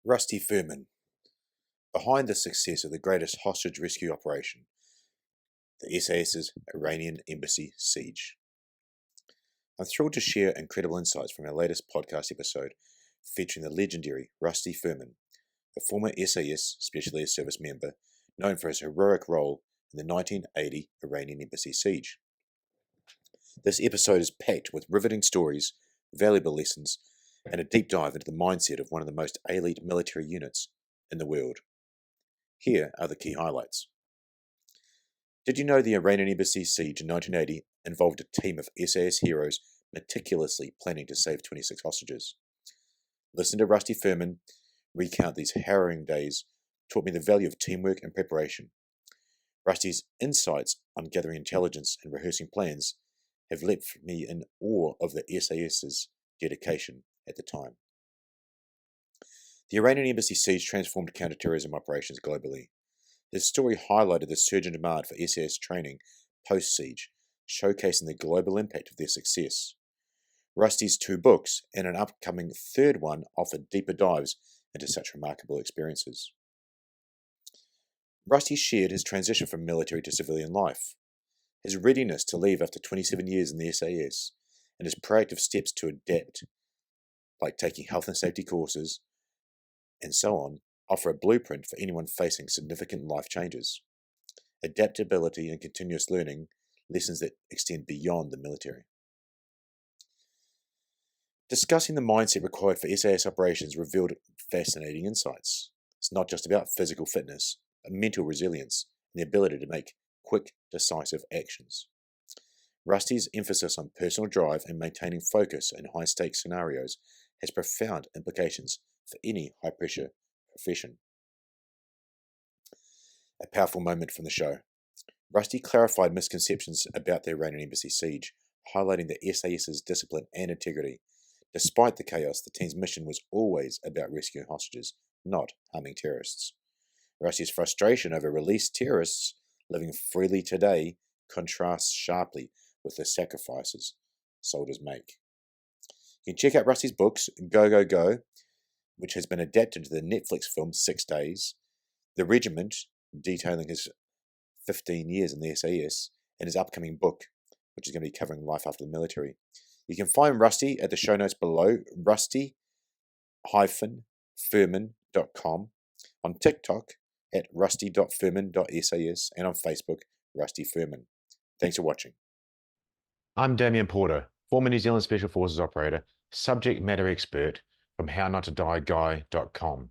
Rusty Firmin, behind the success of the greatest hostage rescue operation, the SAS's Iranian Embassy siege. I'm thrilled to share incredible insights from our latest podcast episode featuring the legendary Rusty Firmin, a former SAS Special Air Service member known for his heroic role in the 1980 Iranian Embassy siege. This episode is packed with riveting stories, valuable lessons, and a deep dive into the mindset of one of the most elite military units in the world. Here are the key highlights. Did you know the Iranian Embassy siege in 1980 involved a team of SAS heroes meticulously planning to save 26 hostages? Listen to Rusty Firmin recount these harrowing days taught me the value of teamwork and preparation. Rusty's insights on gathering intelligence and rehearsing plans have left me in awe of the SAS's dedication at the time. The Iranian Embassy siege transformed counter-terrorism operations globally. This story highlighted the surge in demand for SAS training post-siege, showcasing the global impact of their success. Rusty's 2 books and an upcoming 3rd one offered deeper dives into such remarkable experiences. Rusty shared his transition from military to civilian life, his readiness to leave after 27 years in the SAS, and his proactive steps to adapt, like taking health and safety courses, and so on, offer a blueprint for anyone facing significant life changes. Adaptability and continuous learning, lessons that extend beyond the military. Discussing the mindset required for SAS operations revealed fascinating insights. It's not just about physical fitness, but mental resilience and the ability to make quick, decisive actions. Rusty's emphasis on personal drive and maintaining focus in high-stakes scenarios has profound implications for any high-pressure profession. A powerful moment from the show. Rusty clarified misconceptions about the Iranian Embassy siege, highlighting the SAS's discipline and integrity. Despite the chaos, the team's mission was always about rescuing hostages, not harming terrorists. Rusty's frustration over released terrorists living freely today contrasts sharply with the sacrifices soldiers make. You can check out Rusty's books, Go, Go, Go, which has been adapted to the Netflix film 6 Days, The Regiment, detailing his 15 years in the SAS, and his upcoming book, which is going to be covering life after the military. You can find Rusty at the show notes below, rusty-firmin.com, on TikTok at rusty.firmin.sas, and on Facebook, Rusty Firmin. Thanks for watching. I'm Damien Porter, former New Zealand Special Forces operator, subject matter expert from HowNotToDieGuy.com.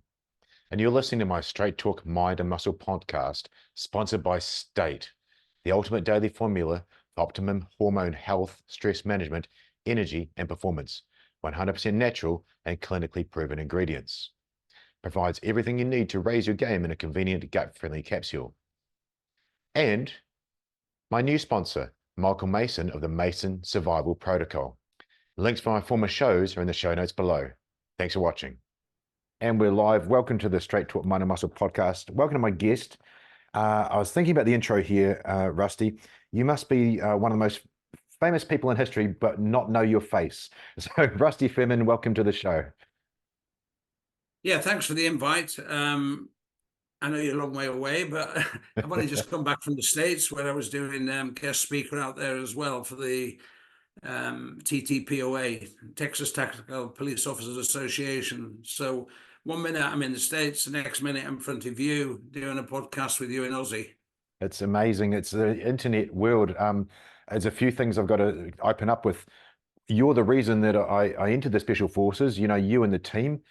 And you're listening to my Straight Talk Mind and Muscle podcast, sponsored by State, the ultimate daily formula for optimum hormone health, stress management, energy, and performance. 100% natural and clinically proven ingredients. Provides everything you need to raise your game in a convenient gut-friendly capsule. And my new sponsor, Michael Mason of the Mason Survival Protocol. Links for my former shows are in the show notes below. Thanks for watching. And we're live. Welcome to the Straight Talk Mind and Muscle podcast. Welcome to my guest. I was thinking about the intro here, Rusty. You must be one of the most famous people in history, but not know your face. So, Rusty Firmin, welcome to the show. Yeah, thanks for the invite. I know you're a long way away, but I've only just come back from the States where I was doing guest speaker out there as well for the TTPOA, Texas Tactical Police Officers Association. So 1 minute I'm in the States, the next minute I'm in front of you doing a podcast with you in Aussie. It's amazing. It's the internet world. There's a few things I've got to open up with. You're the reason that I entered the Special Forces, you know, you and the team.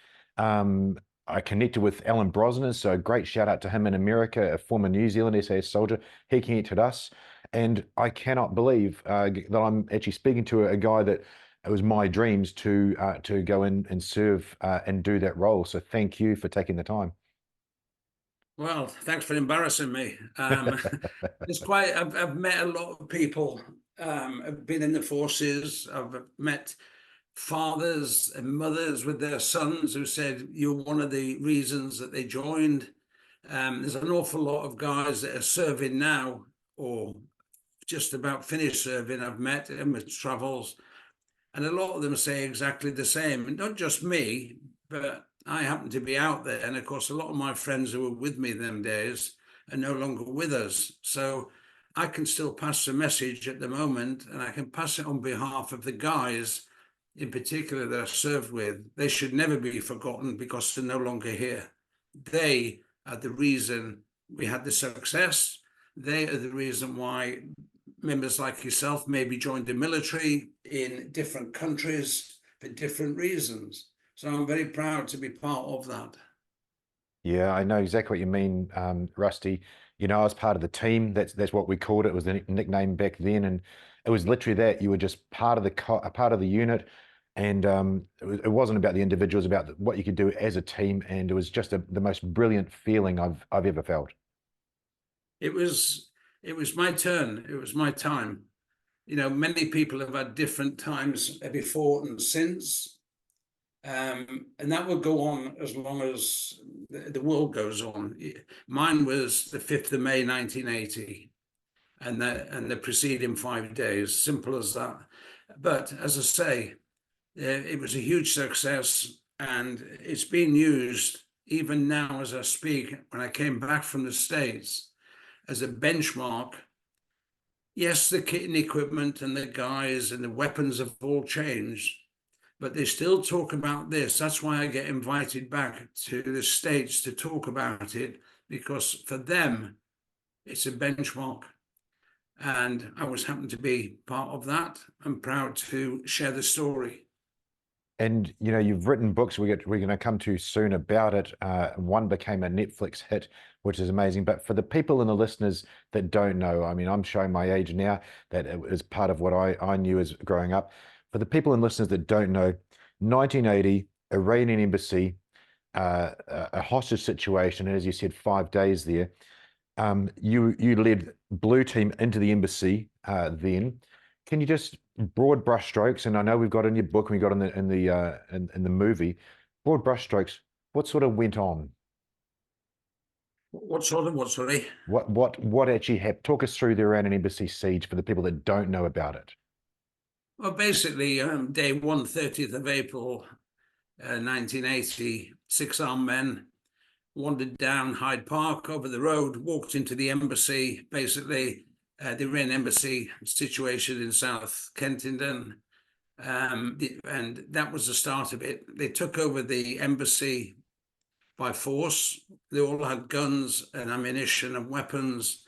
I connected with Alan Brosnan, so great shout out to him in America, a former New Zealand SAS soldier. He connected us. And I cannot believe that I'm actually speaking to a guy that it was my dreams to go in and serve and do that role. So thank you for taking the time. Well, thanks for embarrassing me. I've met a lot of people. I've been in the forces. I've met fathers and mothers with their sons who said you're one of the reasons that they joined. There's an awful lot of guys that are serving now or just about finished serving. I've met them with travels, and a lot of them say exactly the same. And not just me, but I happened to be out there, and of course, a lot of my friends who were with me them days are no longer with us. So I can still pass the message at the moment, and I can pass it on behalf of the guys in particular that I served with. They should never be forgotten because they're no longer here. They are the reason we had the success. They are the reason why members like yourself maybe joined the military in different countries for different reasons. So I'm very proud to be part of that. Yeah, I know exactly what you mean, Rusty. You know, I was part of the team. That's what we called it. It was the nickname back then, and it was literally that you were just part of a part of the unit, and it wasn't about the individuals, about what you could do as a team, and it was just the most brilliant feeling I've ever felt. It was my turn. It was my time. You know, many people have had different times before and since. And that will go on as long as the world goes on. Mine was the 5th of May, 1980, and the preceding 5 days, simple as that. But as I say, it was a huge success, and it's being used even now as I speak. When I came back from the States, as a benchmark, yes, the kit and equipment and the guys and the weapons have all changed, but they still talk about this. That's why I get invited back to the States to talk about it, because for them, it's a benchmark. And I was happened to be part of that. I'm proud to share the story. And you know, you've written books we're going to come to soon about it. One became a Netflix hit, which is amazing. But for the people and the listeners that don't know, I mean, I'm showing my age now, that it was part of what I knew as growing up. For the people and listeners that don't know, 1980, Iranian Embassy, a hostage situation, and as you said, 5 days there. You led Blue Team into the embassy then. Can you just broad brushstrokes, and I know we've got in your book and we got in the movie, broad brushstrokes, what sort of went on? What sort of what, sorry? What actually happened? Talk us through the Iranian Embassy siege for the people that don't know about it. Well, basically, day 1, 30th of April, 1980, 6 armed men wandered down Hyde Park over the road, walked into the embassy, basically the Iranian Embassy situated in South Kensington. And that was the start of it. They took over the embassy by force. They all had guns and ammunition and weapons.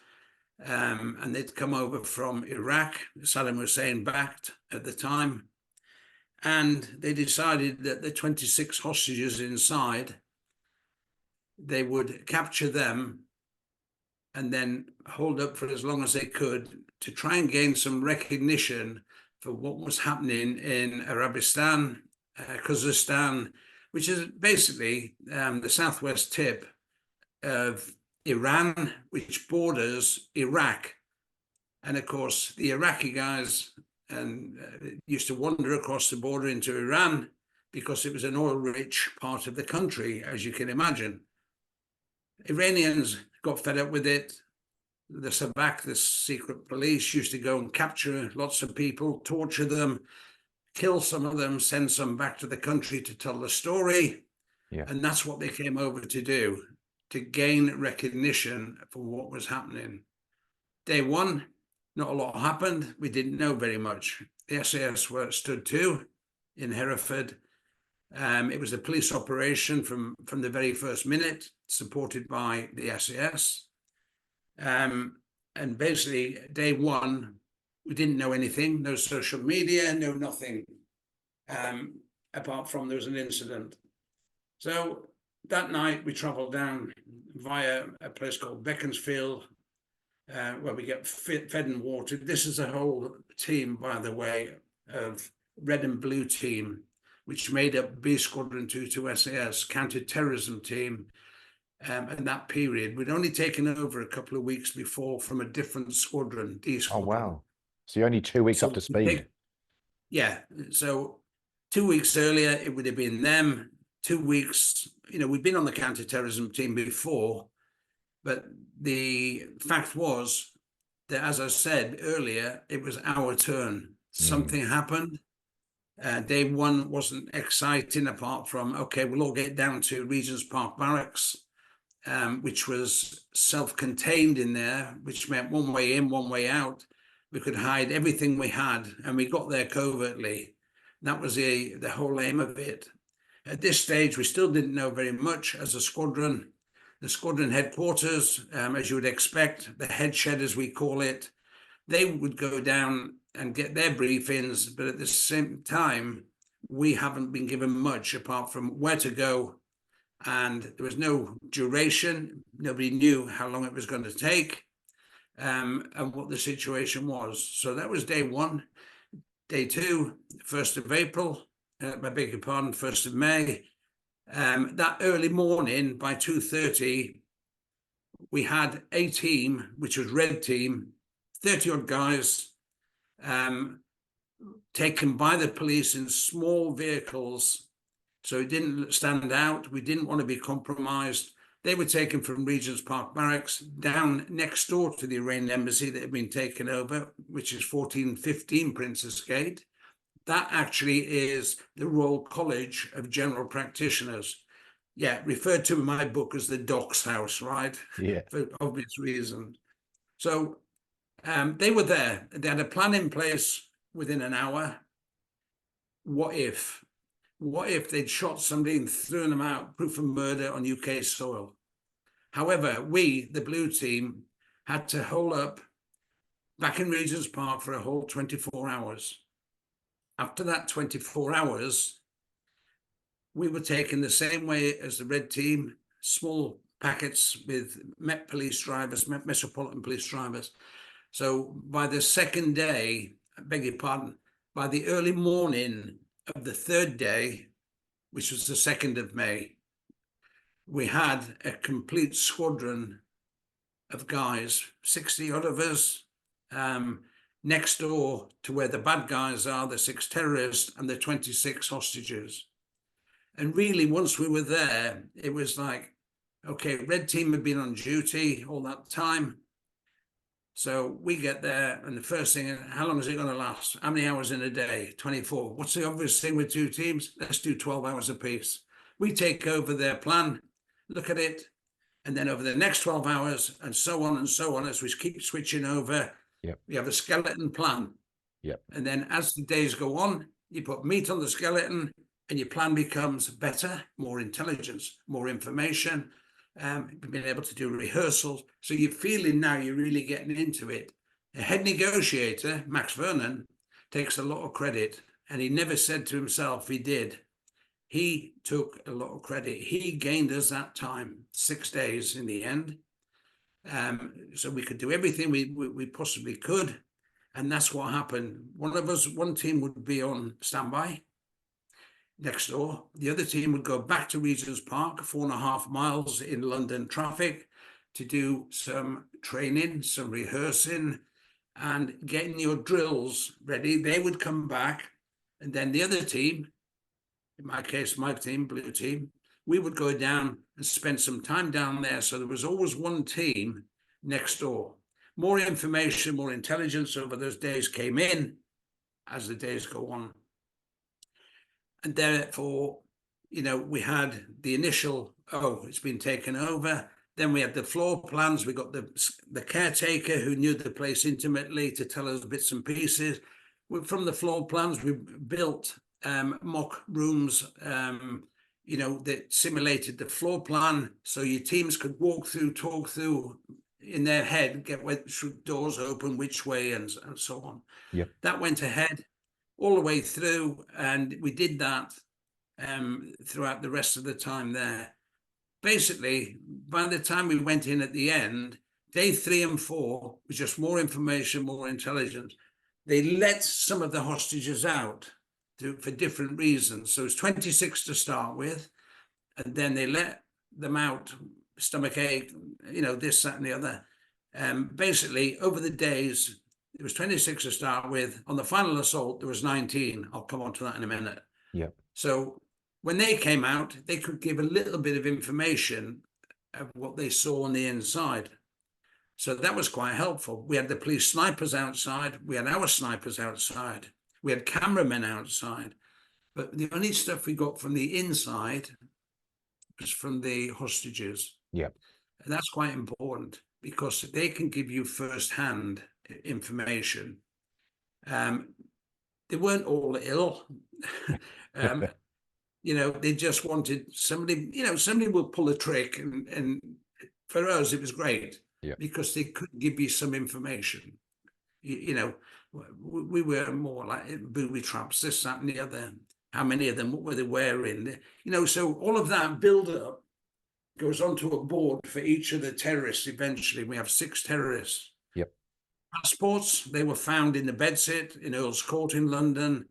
And they'd come over from Iraq, Saddam Hussein backed at the time. And they decided that the 26 hostages inside, they would capture them and then hold up for as long as they could to try and gain some recognition for what was happening in Arabistan, Kazakhstan, which is basically the southwest tip of Iran, which borders Iraq. And of course, the Iraqi guys used to wander across the border into Iran because it was an oil-rich part of the country, as you can imagine. Iranians got fed up with it. The Savak, the secret police, used to go and capture lots of people, torture them, kill some of them, send some back to the country to tell the story. Yeah. And that's what they came over to do, to gain recognition for what was happening. Day 1, not a lot happened. We didn't know very much. The SAS stood to in Hereford. It was a police operation from the very first minute, supported by the SAS. And basically, day 1, we didn't know anything, no social media, no nothing, apart from there was an incident. So that night, we traveled down via a place called Beaconsfield, where we get fed and watered. This is a whole team, by the way, of red and blue team, which made up B Squadron 22 SAS, counter-terrorism team. In that period, we'd only taken over a couple of weeks before from a different squadron, D Oh, Squadron. wow. So you're only 2 weeks up to speed. Yeah. So 2 weeks earlier, it would have been them. 2 weeks, we'd been on the counter-terrorism team before, but the fact was that, as I said earlier, it was our turn. Something happened. Day one wasn't exciting apart from, okay, we'll all get down to Regent's Park Barracks, which was self-contained in there, which meant one way in, one way out. We could hide everything we had, and we got there covertly. That was the whole aim of it. At this stage, we still didn't know very much as a squadron. The squadron headquarters, as you would expect, the head shed as we call it, they would go down and get their briefings, but at the same time, we haven't been given much apart from where to go, and there was no duration. Nobody knew how long it was going to take, and what the situation was. So that was day one. Day two, 1st of April, I beg your pardon, 1st of May. That early morning by 2:30, we had a team, which was red team, 30 odd guys, taken by the police in small vehicles. So it didn't stand out. We didn't want to be compromised. They were taken from Regent's Park Barracks down next door to the Iranian Embassy that had been taken over, which is 1415 Princess Gate. That actually is the Royal College of General Practitioners. Yeah, referred to in my book as the Doc's House, right? Yeah. For obvious reasons. So they were there. They had a plan in place within an hour. What if? What if they'd shot somebody and thrown them out, proof of murder on UK soil? However, we, the blue team, had to hole up back in Regent's Park for a whole 24 hours. After that 24 hours, we were taken the same way as the red team, small packets with Met police drivers, Met Metropolitan police drivers. So by the second day, I beg your pardon, by the early morning of the third day, which was the 2nd of May, we had a complete squadron of guys, 60 odd of us, next door to where the bad guys are, the 6 terrorists and the 26 hostages. And really, once we were there, it was like, okay, red team had been on duty all that time. So we get there, and the first thing, how long is it going to last? How many hours in a day? 24. What's the obvious thing with two teams? Let's do 12 hours apiece. We take over their plan, look at it, and then over the next 12 hours, and so on, as we keep switching over, we have a skeleton plan. And then as the days go on, you put meat on the skeleton, and your plan becomes better, more intelligence, more information, being able to do rehearsals. So you're feeling now you're really getting into it. The head negotiator, Max Vernon, takes a lot of credit, and he never said to himself he did. He took a lot of credit. He gained us that time, 6 days in the end. So we could do everything we possibly could. And that's what happened. One team would be on standby next door. The other team would go back to Regent's Park, 4.5 miles in London traffic, to do some training, some rehearsing, and getting your drills ready. They would come back, and then the other team, in my case, my team, blue team, we would go down and spend some time down there. So there was always one team next door. More information, more intelligence over those days came in as the days go on. And therefore, we had the initial, it's been taken over. Then we had the floor plans. We got the caretaker who knew the place intimately to tell us bits and pieces. From the floor plans, we built mock rooms, that simulated the floor plan. So your teams could walk through, talk through in their head, get which doors open, which way, and so on. That went ahead all the way through, and we did that throughout the rest of the time there. Basically, by the time we went in at the end, day 3 and 4 was just more information, more intelligence. They let some of the hostages out for different reasons. So it's 26 to start with, and then they let them out, stomach ache, this, that, and the other. Basically, over the days, it was 26 to start with. On the final assault, there was 19. I'll come on to that in a minute. So when they came out, they could give a little bit of information of what they saw on the inside. So that was quite helpful. We had the police snipers outside. We had our snipers outside. We had cameramen outside. But the only stuff we got from the inside was from the hostages. Yep. And that's quite important because they can give you first-hand information. They weren't all ill. They just wanted somebody, somebody will pull a trick. And for us, it was great because they could give you some information. We were more like booby traps, this, that, and the other. How many of them, what were they wearing? So all of that build up goes onto a board for each of the terrorists. Eventually, we have 6 terrorists. Yep. Passports, they were found in the bedsit in Earl's Court in London.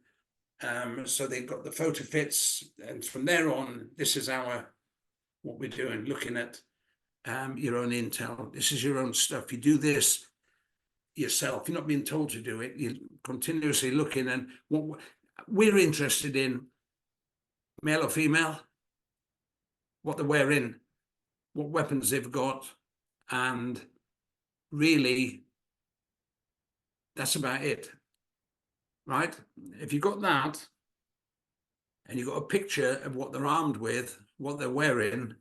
So they got the photo fits, and from there on, this is what we're doing, looking at your own intel. This is your own stuff. You do this yourself. You're not being told to do it. You're continuously looking, and what we're interested in, male or female, what they're wearing, what weapons they've got, and really, that's about it, right? If you got that, and you got a picture of what they're armed with, what they're wearing,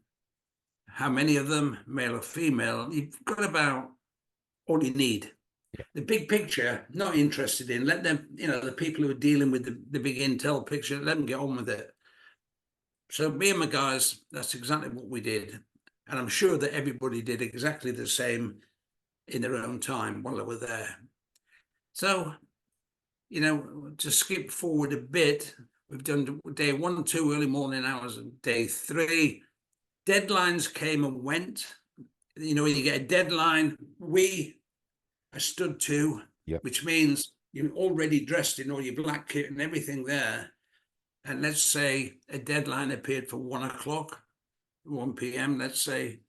how many of them, male or female, you've got about all you need. Yeah. The big picture, not interested in. Let them, the people who are dealing with the big intel picture, let them get on with it. So me and my guys, that's exactly what we did. And I'm sure that everybody did exactly the same in their own time while they were there. So, to skip forward a bit, we've done day 1 and 2, early morning hours, and day 3. Deadlines came and went. When you get a deadline, I stood to, which means you're already dressed in all your black kit and everything there. And let's say a deadline appeared for 1 o'clock, 1 p.m., let's say.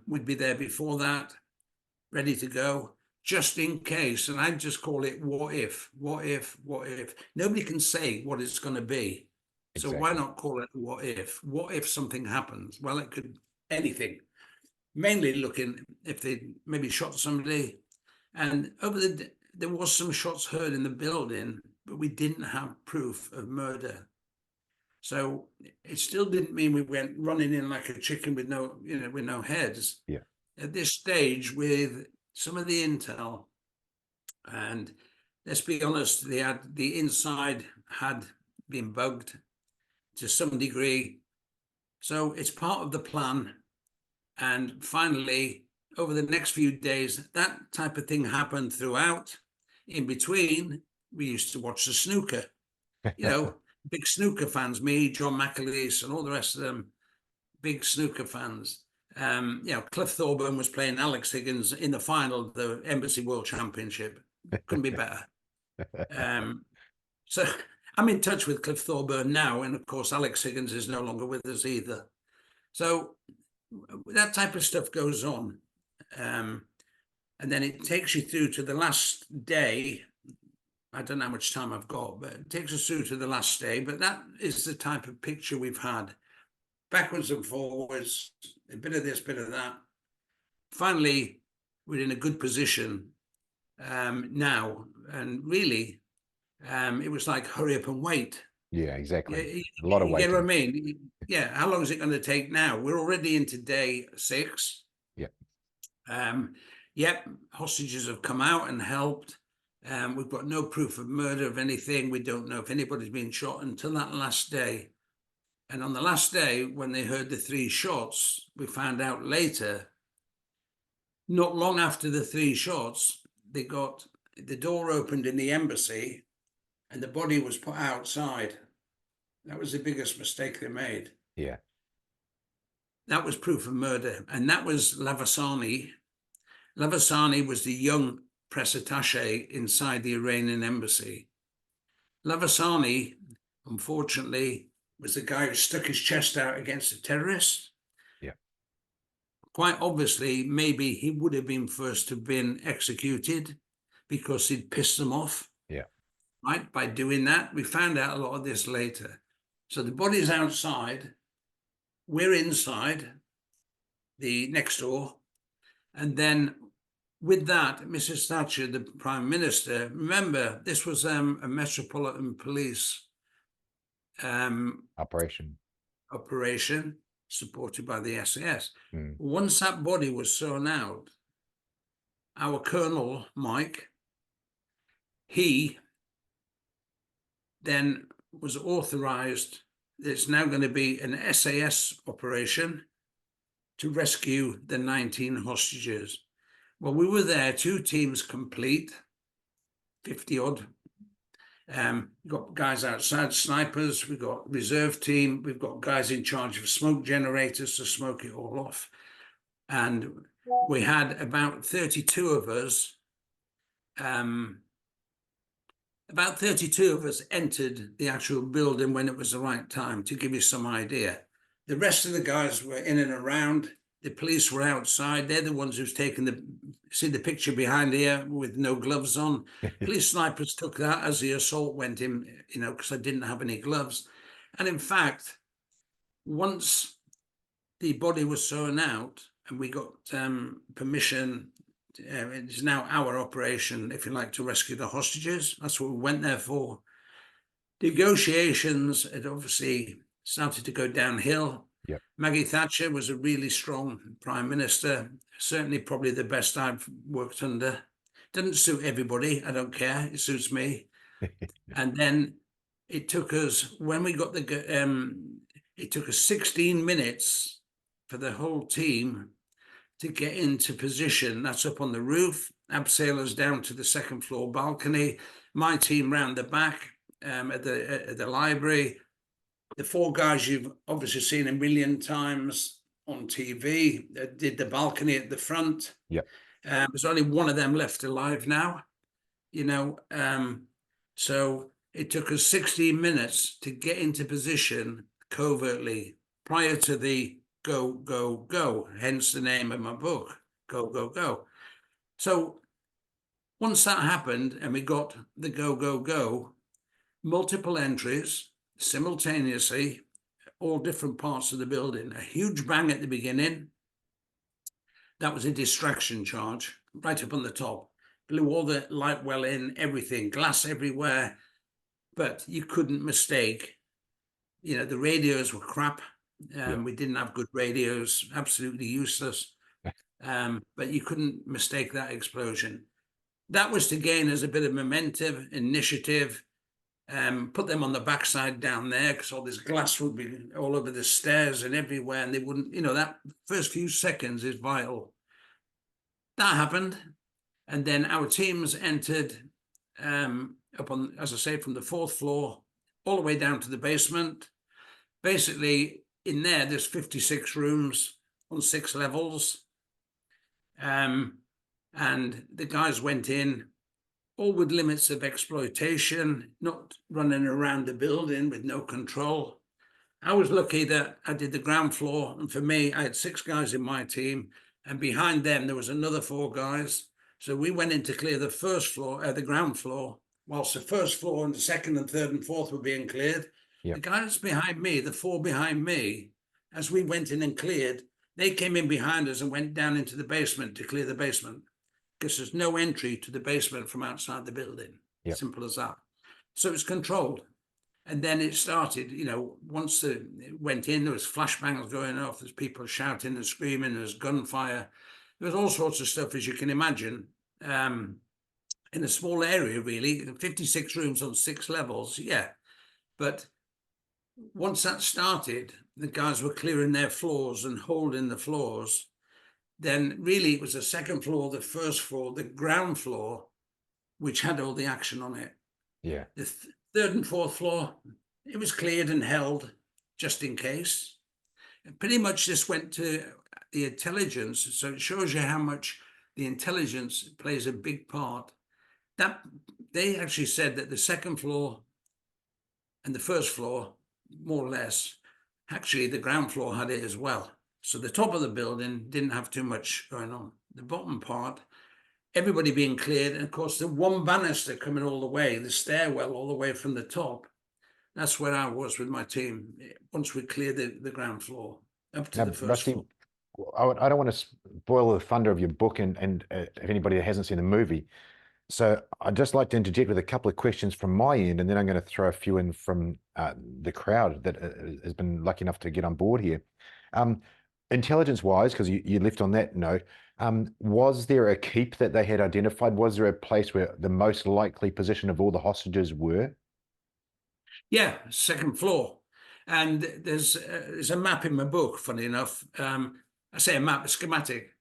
We'd be there before that, ready to go, just in case. And I just call it what if, what if, what if. Nobody can say what it's going to be. Exactly. So why not call it what if? What if something happens? Well, it could anything. Mainly looking if they maybe shot somebody. And there was some shots heard in the building, but we didn't have proof of murder. So it still didn't mean we went running in like a chicken with no heads. Yeah. At this stage, with some of the intel, and let's be honest, the inside had been bugged to some degree. So it's part of the plan. And finally, over the next few days, that type of thing happened throughout. In between, we used to watch the snooker. Big snooker fans, me, John McAleese, and all the rest of them, big snooker fans. Cliff Thorburn was playing Alex Higgins in the final of the Embassy World Championship. Couldn't be better. So I'm in touch with Cliff Thorburn now, and of course, Alex Higgins is no longer with us either. So that type of stuff goes on. And then it takes you through to the last day. I don't know how much time I've got, but it takes us through to the last day. But that is the type of picture we've had. Backwards and forwards, a bit of this, bit of that. Finally, we're in a good position now. And really, it was like hurry up and wait. Yeah, exactly. A lot of waiting. You know what I mean? Yeah. How long is it going to take now? We're already into day 6. Yeah. Hostages have come out and helped. We've got no proof of murder of anything. We don't know if anybody's been shot until that last day. And on the last day, when they heard the 3 shots, we found out later, not long after the 3 shots, they got the door opened in the embassy and the body was put outside. That was the biggest mistake they made. Yeah. That was proof of murder. And that was Lavasani. Lavasani was the young press attaché inside the Iranian embassy. Lavasani, unfortunately, was the guy who stuck his chest out against a terrorist. Yeah. Quite obviously, maybe he would have been first to have been executed because he'd pissed them off. Yeah. Right? By doing that. We found out a lot of this later. So the body's outside. We're inside the next door. And then with that, Mrs. Thatcher, the Prime Minister, remember, this was a Metropolitan Police Operation. operation supported by the SAS. Mm. Once that body was thrown out, our Colonel, Mike, he then was authorized, it's now going to be an SAS operation to rescue the 19 hostages. Well, we were there, 2 teams complete, 50 odd. We've got guys outside, snipers, we've got reserve team, we've got guys in charge of smoke generators to smoke it all off. And we had about 32 of us. About 32 of us entered the actual building when it was the right time, to give you some idea. The rest of the guys were in and around. The police were outside. They're the ones who's taken see the picture behind here with no gloves on. Police snipers took that as the assault went in, because I didn't have any gloves. And in fact, once the body was thrown out and we got permission, it's now our operation, if you like, to rescue the hostages. That's what we went there for. Negotiations had obviously started to go downhill. Yep. Maggie Thatcher was a really strong prime minister, certainly probably the best I've worked under. Doesn't suit everybody, I don't care, it suits me. And then it took us, when we got it took us 16 minutes for the whole team to get into position. That's up on the roof, abseilers down to the 2nd floor balcony, my team round the back at the library. The 4 guys you've obviously seen a million times on TV did the balcony at the front. Yep. There's only one of them left alive now, so it took us 16 minutes to get into position covertly prior to the go, go, go, hence the name of my book, Go, Go, Go. So once that happened and we got the go, go, go, multiple entries simultaneously, all different parts of the building, a huge bang at the beginning. That was a distraction charge right up on the top. Blew all the light well in, everything, glass everywhere, but you couldn't mistake. The radios were crap. We didn't have good radios, absolutely useless. But you couldn't mistake that explosion. That was to gain us a bit of momentum, initiative, put them on the backside down there, because all this glass would be all over the stairs and everywhere, and they wouldn't, that first few seconds is vital. That happened, and then our teams entered up on, as I say, from the 4th floor all the way down to the basement. Basically, in there's 56 rooms on 6 levels. And the guys went in, all with limits of exploitation, not running around the building with no control. I was lucky that I did the ground floor, and for me, I had 6 guys in my team, and behind them there was another 4 guys. So we went in to clear the first floor, the ground floor, whilst the first floor and the 2nd and 3rd and 4th were being cleared. Yep. The guys behind me, the 4 behind me, as we went in and cleared, they came in behind us and went down into the basement to clear the basement, because there's no entry to the basement from outside the building. Yep. Simple as that. So it's controlled. And then it started, once it went in, there was flashbangs going off, there's people shouting and screaming, there's gunfire. There was all sorts of stuff, as you can imagine, in a small area, really, 56 rooms on 6 levels, yeah. But once that started, the guys were clearing their floors and holding the floors. Then really it was the 2nd floor, the 1st floor, the ground floor, which had all the action on it. Yeah. The 3rd and 4th floor, it was cleared and held just in case. And pretty much this went to the intelligence. So it shows you how much the intelligence plays a big part. That they actually said that the 2nd floor and the 1st floor, more or less, actually the ground floor had it as well. So the top of the building didn't have too much going on. The bottom part, everybody being cleared, and of course the one banister coming all the way, the stairwell all the way from the top. That's where I was with my team once we cleared the ground floor up to the 1st floor. I don't want to spoil the thunder of your book, and if anybody hasn't seen the movie, So I'd just like to interject with a couple of questions from my end, and then I'm going to throw a few in from the crowd that has been lucky enough to get on board here. Intelligence-wise, because you left on that note, was there a keep that they had identified? Was there a place where the most likely position of all the hostages were? Yeah, second floor. And there's a map in my book, funny enough. I say a map, a schematic,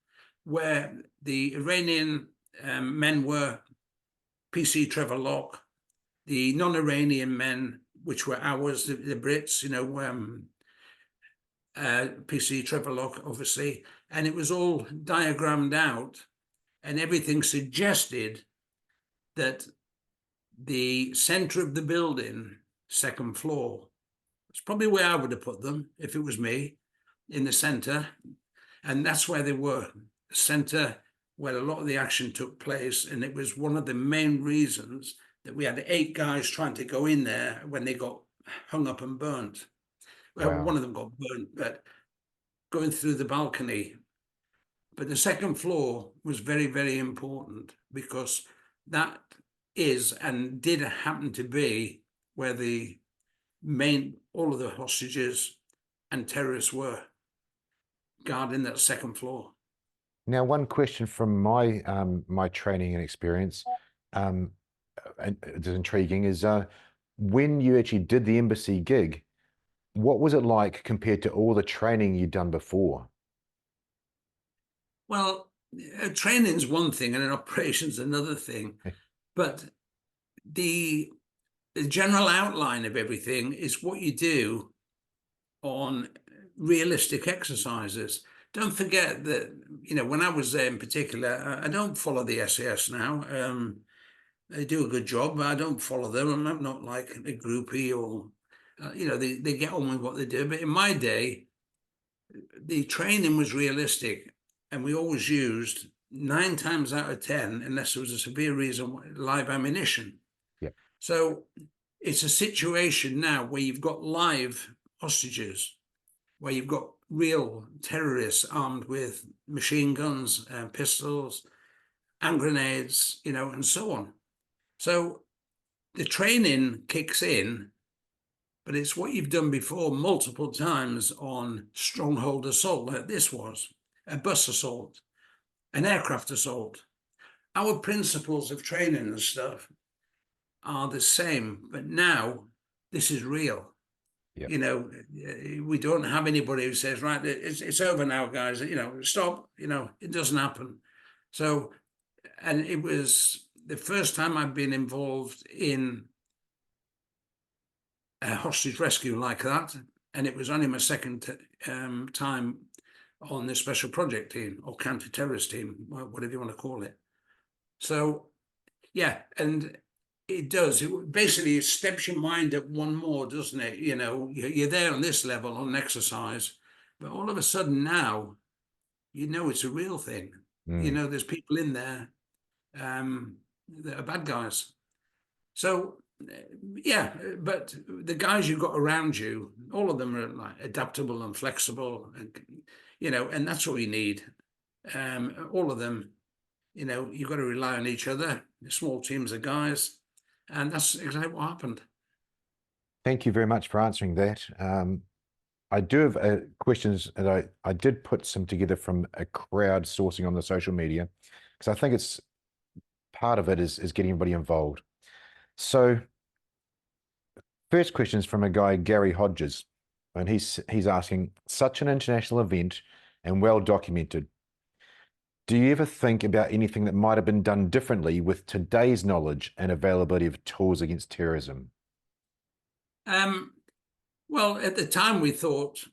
where the Iranian men were PC Trevor Lock, the non-Iranian men, which were ours, the Brits, PC Trevor Lock, obviously, and it was all diagrammed out, and everything suggested that the center of the building, second floor, it's probably where I would have put them if it was me, in the center. And that's where they were, the center where a lot of the action took place. And it was one of the main reasons that we had 8 guys trying to go in there when they got hung up and burnt. Well, Wow. one of them got burnt, but going through the balcony. But the second floor was very, very important because that is and did happen to be where the all of the hostages and terrorists were guarding that second floor. Now, one question from my my training and experience, and it's intriguing, is when you actually did the embassy gig, what was it like compared to all the training you'd done before? Well, training's one thing and an operation's another thing, but the general outline of everything is what you do on realistic exercises. Don't forget that, when I was there in particular, I don't follow the SAS now. They do a good job, but I don't follow them. I'm not like a groupie or, they get on with what they do. But in my day, the training was realistic, and we always used 9 times out of 10, unless there was a severe reason, live ammunition. Yeah. So it's a situation now where you've got live hostages, where you've got real terrorists armed with machine guns and pistols and grenades, and so on. So the training kicks in, but it's what you've done before multiple times on stronghold assault, like this was, a bus assault, an aircraft assault. Our principles of training and stuff are the same, but now this is real. Yep. We don't have anybody who says, right, it's over now, guys, stop, it doesn't happen. So, and it was the first time I've been involved in a hostage rescue like that, and it was only my second time on the special project team or counter-terrorist team, whatever you want to call it. So, yeah, and it does. Basically, it steps your mind up one more, doesn't it? You're there on this level on exercise, but all of a sudden now, it's a real thing. There's people in there that are bad guys. So, yeah, but the guys you've got around you, all of them are like adaptable and flexible, and and that's what you need. All of them, you've got to rely on each other. Small teams of guys. And that's exactly what happened. Thank you very much for answering that. I do have questions, and I did put some together from a crowd sourcing on the social media, because I think it's part of it is getting everybody involved. So first question is from a guy, Gary Hodges, and he's asking, such an international event and well documented, do you ever think about anything that might have been done differently with today's knowledge and availability of tools against terrorism? Well, at the time we thought,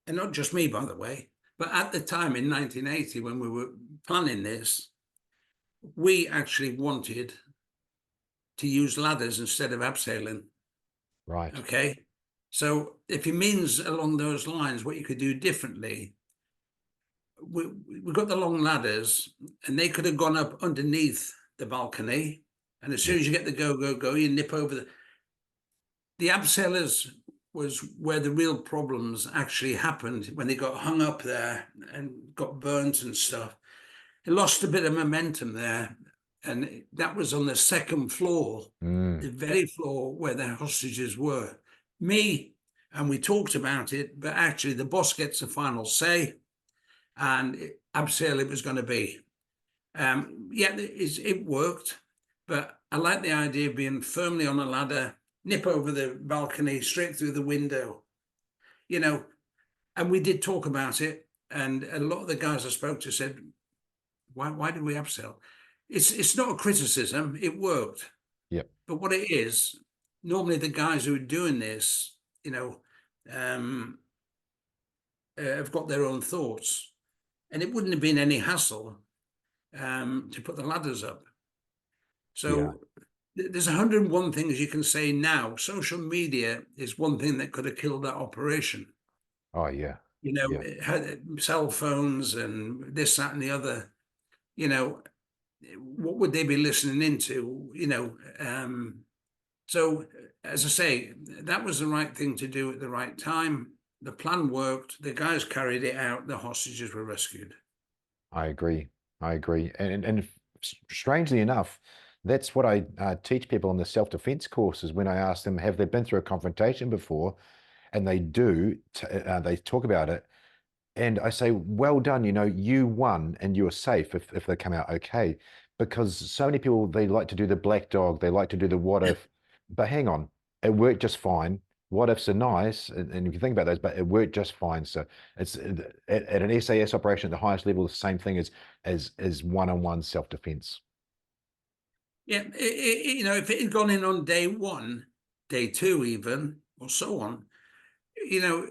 and not just me, by the way, but at the time in 1980, when we were planning this, we actually wanted to use ladders instead of abseiling. Right. Okay. So if it means along those lines, what you could do differently, we got the long ladders, and they could have gone up underneath the balcony. And as soon as you get the go, you nip over the abseilers was where the real problems actually happened, when they got hung up there and got burnt and stuff. It lost a bit of momentum there. and that was on the second floor, Mm. the very floor where the hostages were. Me, and we talked about it, but actually the boss gets the final say, and abseil it was going to be. Yeah, it worked, but I like the idea of being firmly on a ladder, nip over the balcony, straight through the window, you know. And we did talk about it, and a lot of the guys I spoke to said, "Why did we abseil?" It's not a criticism; it worked. Yep. But what it is, normally the guys who are doing this, you know, have got their own thoughts, and it wouldn't have been any hassle to put the ladders up. So there's 101 things you can say now. Social media is one thing that could have killed that operation. Oh, yeah. You know, Yeah. it had cell phones and this, that, and the other. You know, what would they be listening into? You know, so as I say, that was the right thing to do at the right time. The plan worked. The guys carried it out. The hostages were rescued. I agree. I agree. And strangely enough, that's what I teach people on the self-defense courses when I ask them, have they been through a confrontation before? And they do, they talk about it. And I say, well done, you know, you won and you're safe if they come out okay. Because so many people, they like to do the black dog, they like to do the what if, but hang on, it worked just fine. What ifs are nice, and if you think about those, but it worked just fine. So it's at an SAS operation at the highest level, the same thing as one-on-one self-defense. Yeah, you know, if it had gone in on day one, day two, even, or so on, you know,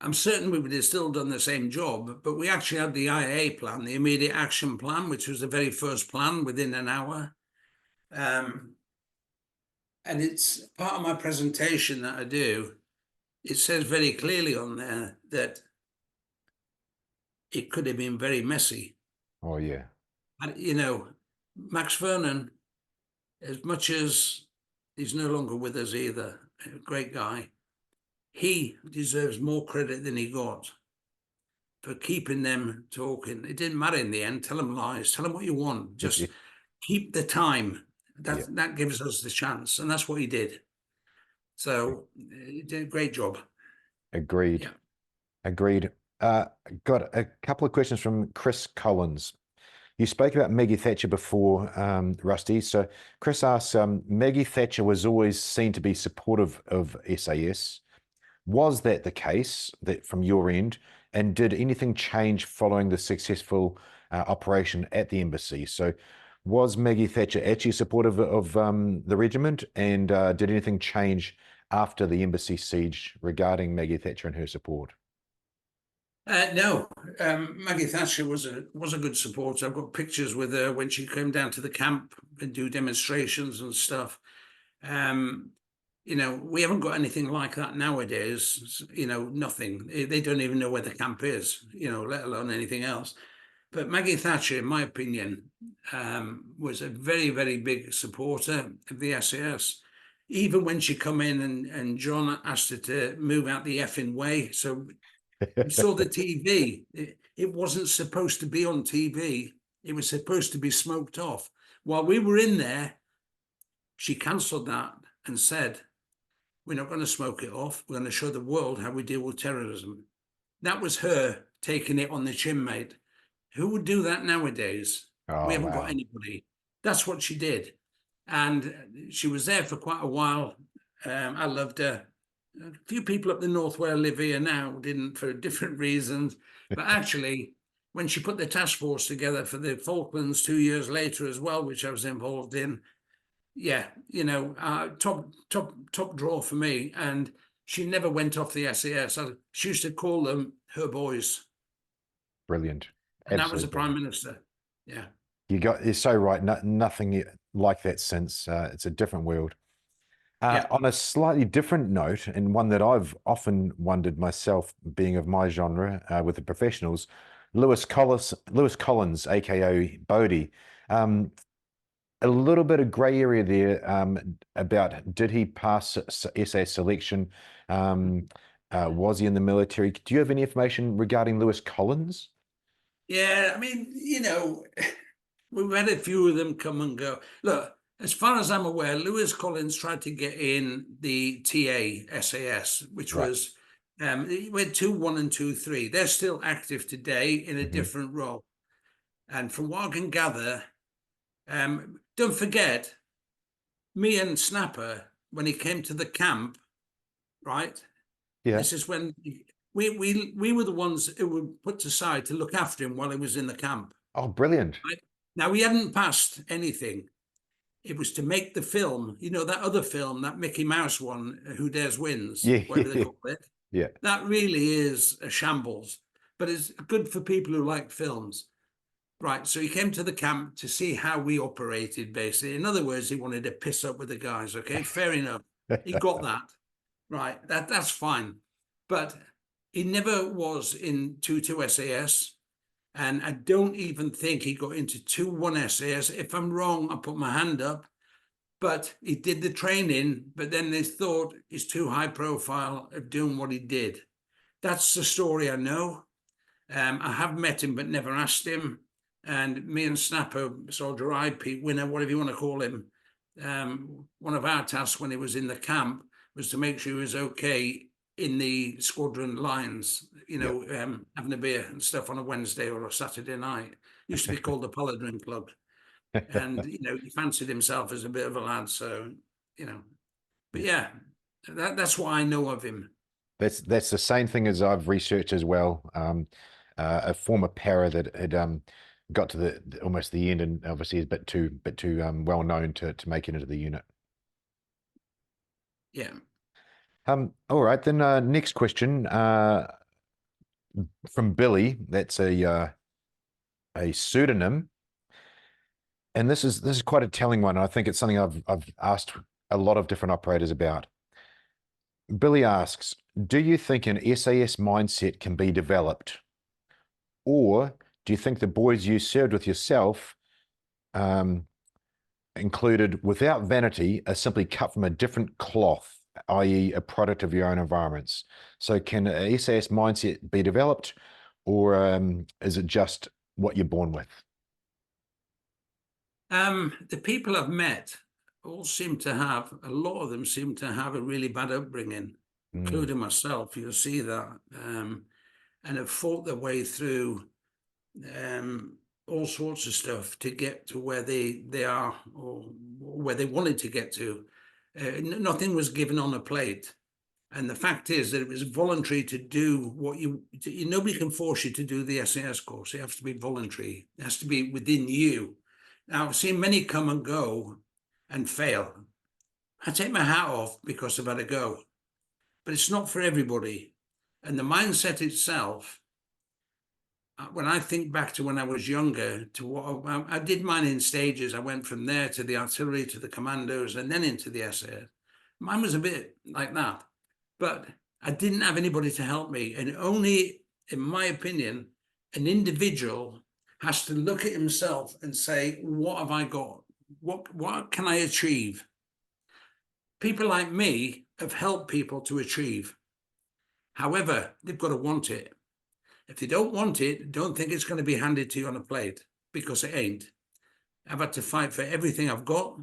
I'm certain we would have still done the same job, but we actually had the IA plan, the immediate action plan, which was the very first plan within an hour. And it's part of my presentation that I do. It says very clearly on there that it could have been very messy. Oh yeah. And, you know, Max Vernon, as much as he's no longer with us either, a great guy, he deserves more credit than he got for keeping them talking. It didn't matter in the end. Tell them lies. Tell them what you want. Just keep the time. That gives us the chance, and that's what he did. So he did a great job. Agreed. Yeah. Agreed. Got a couple of questions from Chris Collins. You spoke about Maggie Thatcher before, Rusty. So Chris asks, Maggie Thatcher was always seen to be supportive of SAS. Was that the case that from your end? And did anything change following the successful operation at the embassy? So was Maggie Thatcher actually supportive of the regiment? And did anything change after the embassy siege regarding Maggie Thatcher and her support? No, Maggie Thatcher was a good supporter. I've got pictures with her when she came down to the camp and do demonstrations and stuff. You know, we haven't got anything like that nowadays. You know, nothing. They don't even know where the camp is, you know, let alone anything else. But Maggie Thatcher, in my opinion, was a very, very big supporter of the SAS. Even when she come in and John asked her to move out the effing way. So we saw the TV. It wasn't supposed to be on TV. It was supposed to be smoked off. While we were in there, she cancelled that and said, we're not going to smoke it off. We're going to show the world how we deal with terrorism. That was her taking it on the chin, mate. Who would do that nowadays? Oh, We haven't wow. got anybody. That's what she did. And she was there for quite a while. I loved her. A few people up the north where I live here now didn't, for different reasons. But actually, when she put the task force together for the Falklands 2 years later as well, which I was involved in, yeah, you know, top draw for me. And she never went off the SAS. She used to call them her boys. Brilliant. And that was Absolutely the Prime brilliant. Minister. Yeah. You're so right. Nothing like that since. It's a different world. Yeah. On a slightly different note, and one that I've often wondered myself, being of my genre with the professionals, Lewis Collins, aka Bodie. A little bit of grey area there about did he pass SAS selection? Was he in the military? Do you have any information regarding Lewis Collins? Yeah. I mean, you know, We've had a few of them come and go. Look, as far as I'm aware, Lewis Collins tried to get in the TA SAS, which Right. was we had 2, 1 and 2, 3. They're still active today in a Mhm. different role. And from what I can gather, don't forget, me and Snapper, when he came to the camp, right? Yeah. This is when we were the ones who were put aside to look after him while he was in the camp. Oh, brilliant. Right? Now, he hadn't passed anything. It was to make the film, you know, that other film, that Mickey Mouse one, Who Dares Wins, Yeah. whatever they call it. Yeah. That really is a shambles, but it's good for people who like films. Right, so he came to the camp to see how we operated, basically. In other words, he wanted to piss up with the guys, okay? Fair enough. He got that. Right, that's fine. But he never was in 2-2 SAS, and I don't even think he got into 2-1 SAS. If I'm wrong, I'll put my hand up. But he did the training, but then they thought he's too high profile of doing what he did. That's the story I know. I have met him, but never asked him. And me and Snapper, Soldier I, Pete Winner, whatever you want to call him, one of our tasks when he was in the camp was to make sure he was okay in the squadron lines, you know, having a beer and stuff on a Wednesday or a Saturday night. Used to be called the Paladin Club. And, you know, he fancied himself as a bit of a lad. So, you know, but yeah, that's what I know of him. That's the same thing as I've researched as well. A former para that had got to the almost the end, and obviously is a bit too well known to make it into the unit. Yeah. All right, then next question from Billy. That's a pseudonym, and this is quite a telling one. I think it's something I've asked a lot of different operators about. Billy asks, do you think an SAS mindset can be developed? Or do you think the boys you served with yourself included, without vanity, are simply cut from a different cloth, i.e. a product of your own environments? So can a SAS mindset be developed, or is it just what you're born with? The people I've met all seem to have, a lot of them seem to have a really bad upbringing, including myself. You'll see that, and have fought their way through all sorts of stuff to get to where they are, or where they wanted to get to. Nothing was given on a plate. And the fact is that it was voluntary to do what nobody can force you to do the SAS course. It has to be voluntary. It has to be within you. Now, I've seen many come and go and fail. I take my hat off because I've had a go, but it's not for everybody. And the mindset itself, when I think back to when I was younger, to what I did mine in stages. I went from there to the artillery, to the commandos, and then into the SAS. Mine was a bit like that, but I didn't have anybody to help me. And only, in my opinion, an individual has to look at himself and say, what have I got? What can I achieve? People like me have helped people to achieve. However, they've got to want it. If they don't want it, don't think it's going to be handed to you on a plate, because it ain't. I've had to fight for everything I've got,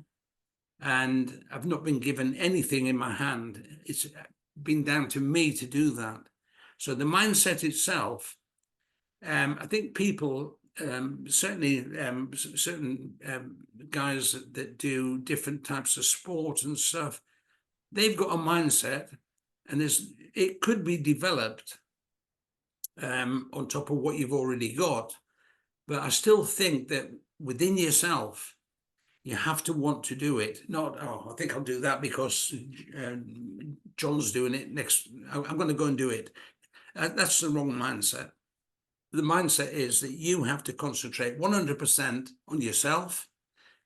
and I've not been given anything in my hand. It's been down to me to do that. So the mindset itself, I think people, certainly certain guys that do different types of sport and stuff, they've got a mindset, and it could be developed on top of what you've already got. But I still think that within yourself, you have to want to do it. Not, oh, I think I'll do that because John's doing it next. I'm going to go and do it. That's the wrong mindset. The mindset is that you have to concentrate 100% on yourself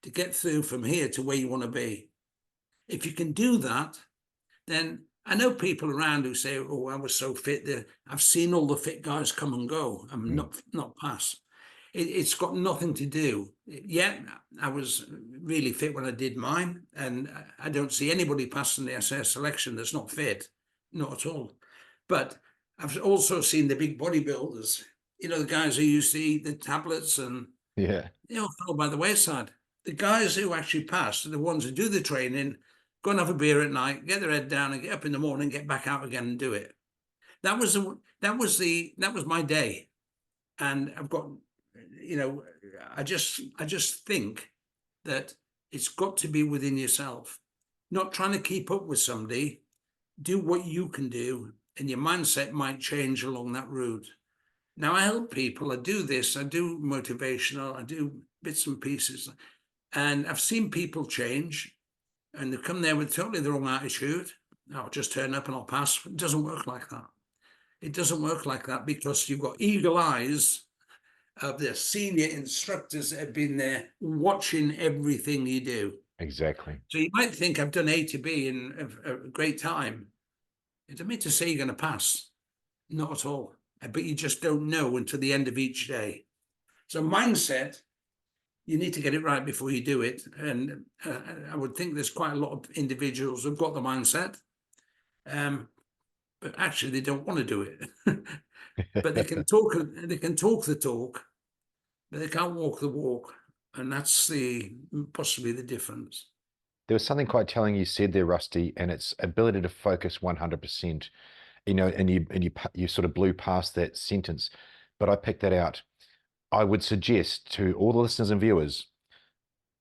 to get through from here to where you want to be. If you can do that, then I know people around who say, oh, I was so fit. I've seen all the fit guys come and go. I'm not pass. It's got nothing to do. Yeah, I was really fit when I did mine, and I don't see anybody passing the SAS selection that's not fit, not at all. But I've also seen the big bodybuilders, you know, the guys who used to eat the tablets and Yeah. They all fell by the wayside. The guys who actually passed are the ones who do the training, go and have a beer at night, get their head down, and get up in the morning, get back out again and do it. That was my day, and I've got, I just think that it's got to be within yourself, not trying to keep up with somebody. Do what you can do, and your mindset might change along that route. Now, I help people. I do this. I do motivational. I do bits and pieces. And I've seen people change, and they come there with totally the wrong attitude. I'll just turn up and I'll pass. It doesn't work like that. It doesn't work like that, because you've got eagle eyes of the senior instructors that have been there watching everything you do. Exactly. So you might think I've done A to B in a great time. It doesn't mean to say you're going to pass. Not at all. But you just don't know until the end of each day. So mindset, you need to get it right before you do it. And I would think there's quite a lot of individuals who've got the mindset, but actually they don't want to do it. But they can talk the talk, but they can't walk the walk. And that's possibly the difference. There was something quite telling you said there, Rusty, and it's ability to focus 100%. And you sort of blew past that sentence, but I picked that out. I would suggest to all the listeners and viewers,